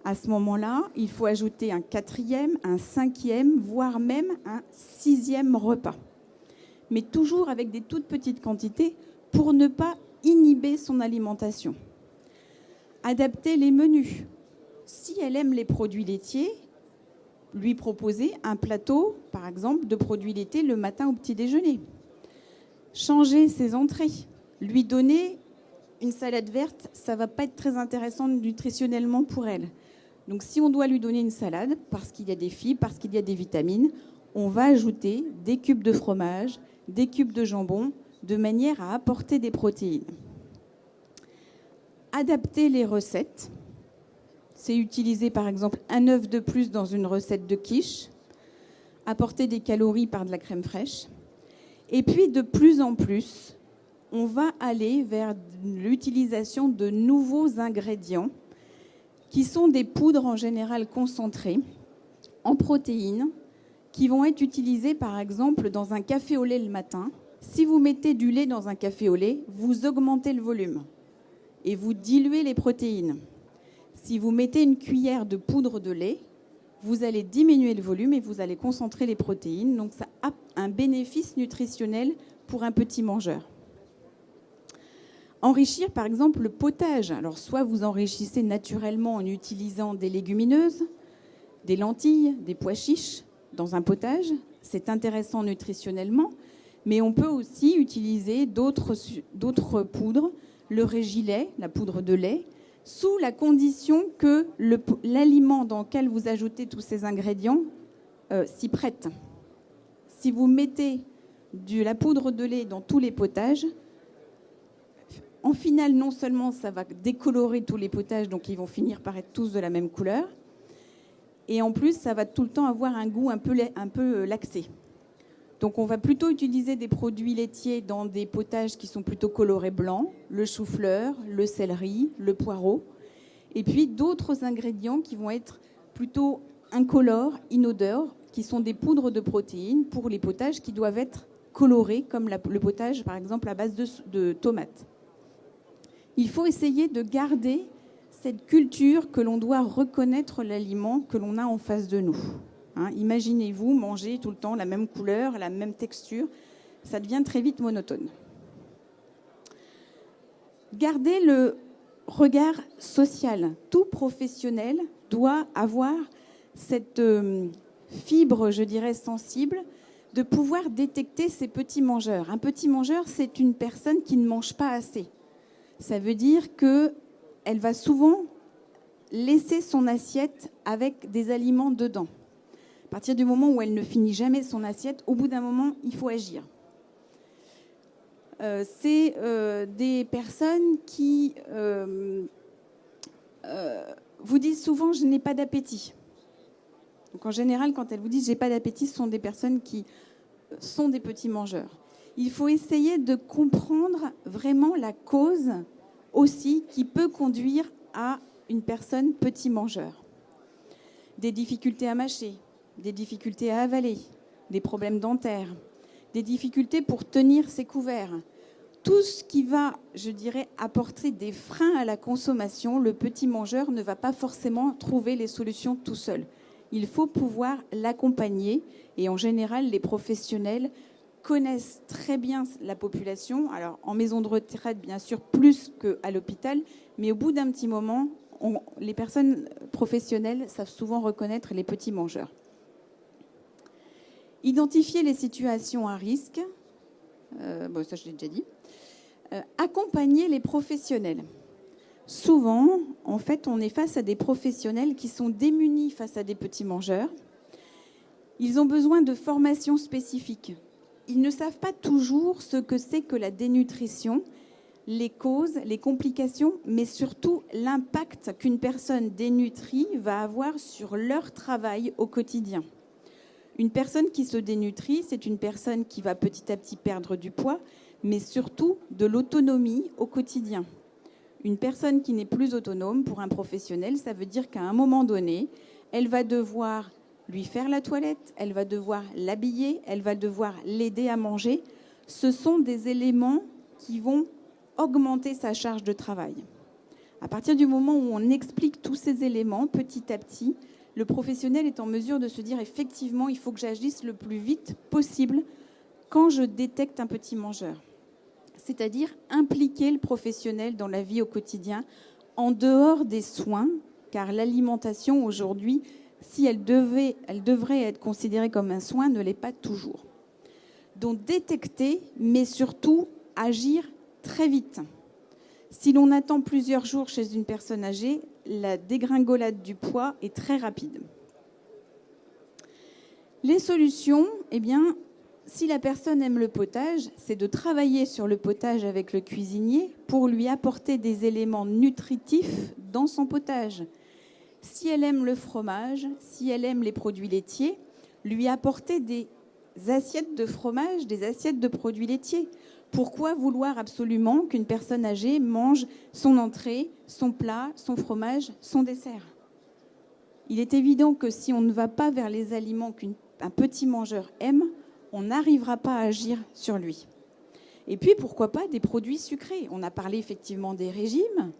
À ce moment-là, il faut ajouter un 4e, un 5e, voire même un 6e repas. Mais toujours avec des toutes petites quantités pour ne pas inhiber son alimentation. Adapter les menus. Si elle aime les produits laitiers, lui proposer un plateau, par exemple, de produits laitiers le matin au petit déjeuner. Changer ses entrées. Lui donner une salade verte, ça ne va pas être très intéressant nutritionnellement pour elle. Donc si on doit lui donner une salade, parce qu'il y a des fibres, parce qu'il y a des vitamines, on va ajouter des cubes de fromage, des cubes de jambon, de manière à apporter des protéines. Adapter les recettes. C'est utiliser par exemple un œuf de plus dans une recette de quiche, apporter des calories par de la crème fraîche. Et puis de plus en plus, on va aller vers l'utilisation de nouveaux ingrédients qui sont des poudres en général concentrées en protéines qui vont être utilisées par exemple dans un café au lait le matin. Si vous mettez du lait dans un café au lait, vous augmentez le volume et vous diluez les protéines. Si vous mettez une cuillère de poudre de lait, vous allez diminuer le volume et vous allez concentrer les protéines. Donc ça a un bénéfice nutritionnel pour un petit mangeur. Enrichir par exemple le potage. Alors soit vous enrichissez naturellement en utilisant des légumineuses, des lentilles, des pois chiches dans un potage. C'est intéressant nutritionnellement, mais on peut aussi utiliser d'autres poudres, le régilet, la poudre de lait, sous la condition que l'aliment dans lequel vous ajoutez tous ces ingrédients s'y prête. Si vous mettez de la poudre de lait dans tous les potages, en final, non seulement ça va décolorer tous les potages, donc ils vont finir par être tous de la même couleur, et en plus, ça va tout le temps avoir un goût un peu lacté. Donc on va plutôt utiliser des produits laitiers dans des potages qui sont plutôt colorés blancs, le chou-fleur, le céleri, le poireau, et puis d'autres ingrédients qui vont être plutôt incolores, inodores, qui sont des poudres de protéines pour les potages qui doivent être colorés, comme le potage par exemple à base de tomates. Il faut essayer de garder cette culture que l'on doit reconnaître l'aliment que l'on a en face de nous. Imaginez-vous manger tout le temps la même couleur, la même texture, ça devient très vite monotone. Gardez le regard social. Tout professionnel doit avoir cette fibre, je dirais, sensible, de pouvoir détecter ces petits mangeurs. Un petit mangeur, c'est une personne qui ne mange pas assez. Ça veut dire qu'elle va souvent laisser son assiette avec des aliments dedans. À partir du moment où elle ne finit jamais son assiette, au bout d'un moment, il faut agir. C'est des personnes qui vous disent souvent « je n'ai pas d'appétit ». Donc en général, quand elles vous disent « j'ai pas d'appétit », ce sont des personnes qui sont des petits mangeurs. Il faut essayer de comprendre vraiment la cause aussi qui peut conduire à une personne petit mangeur. Des difficultés à mâcher, des difficultés à avaler, des problèmes dentaires, des difficultés pour tenir ses couverts. Tout ce qui va, je dirais, apporter des freins à la consommation, le petit mangeur ne va pas forcément trouver les solutions tout seul. Il faut pouvoir l'accompagner et en général, les professionnels connaissent très bien la population. Alors, en maison de retraite, bien sûr, plus qu'à l'hôpital, mais au bout d'un petit moment, les personnes professionnelles savent souvent reconnaître les petits mangeurs. Identifier les situations à risque, ça je l'ai déjà dit. Accompagner les professionnels. Souvent, en fait, on est face à des professionnels qui sont démunis face à des petits mangeurs. Ils ont besoin de formations spécifiques. Ils ne savent pas toujours ce que c'est que la dénutrition, les causes, les complications, mais surtout l'impact qu'une personne dénutrie va avoir sur leur travail au quotidien. Une personne qui se dénutrit, c'est une personne qui va petit à petit perdre du poids, mais surtout de l'autonomie au quotidien. Une personne qui n'est plus autonome, pour un professionnel, ça veut dire qu'à un moment donné, elle va devoir lui faire la toilette, elle va devoir l'habiller, elle va devoir l'aider à manger. Ce sont des éléments qui vont augmenter sa charge de travail. À partir du moment où on explique tous ces éléments, petit à petit, le professionnel est en mesure de se dire effectivement, il faut que j'agisse le plus vite possible quand je détecte un petit mangeur. C'est-à-dire impliquer le professionnel dans la vie au quotidien, en dehors des soins, car l'alimentation aujourd'hui, si elle devrait être considérée comme un soin, ne l'est pas toujours. Donc détecter, mais surtout agir très vite. Si l'on attend plusieurs jours chez une personne âgée, la dégringolade du poids est très rapide. Les solutions, si la personne aime le potage, c'est de travailler sur le potage avec le cuisinier pour lui apporter des éléments nutritifs dans son potage. Si elle aime le fromage, si elle aime les produits laitiers, lui apporter des assiettes de fromage, des assiettes de produits laitiers. Pourquoi vouloir absolument qu'une personne âgée mange son entrée, son plat, son fromage, son dessert ? Il est évident que si on ne va pas vers les aliments qu'un petit mangeur aime, on n'arrivera pas à agir sur lui. Et puis, pourquoi pas des produits sucrés ? On a parlé effectivement des régimes,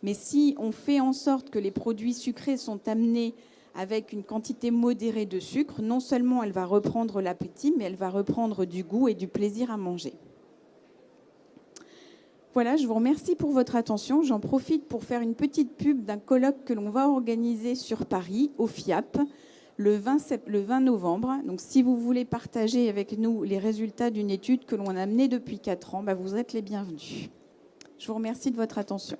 mais si on fait en sorte que les produits sucrés sont amenés avec une quantité modérée de sucre, non seulement elle va reprendre l'appétit, mais elle va reprendre du goût et du plaisir à manger. Voilà, je vous remercie pour votre attention. J'en profite pour faire une petite pub d'un colloque que l'on va organiser sur Paris, au FIAP, le 20 novembre. Donc, si vous voulez partager avec nous les résultats d'une étude que l'on a menée depuis 4 ans, vous êtes les bienvenus. Je vous remercie de votre attention.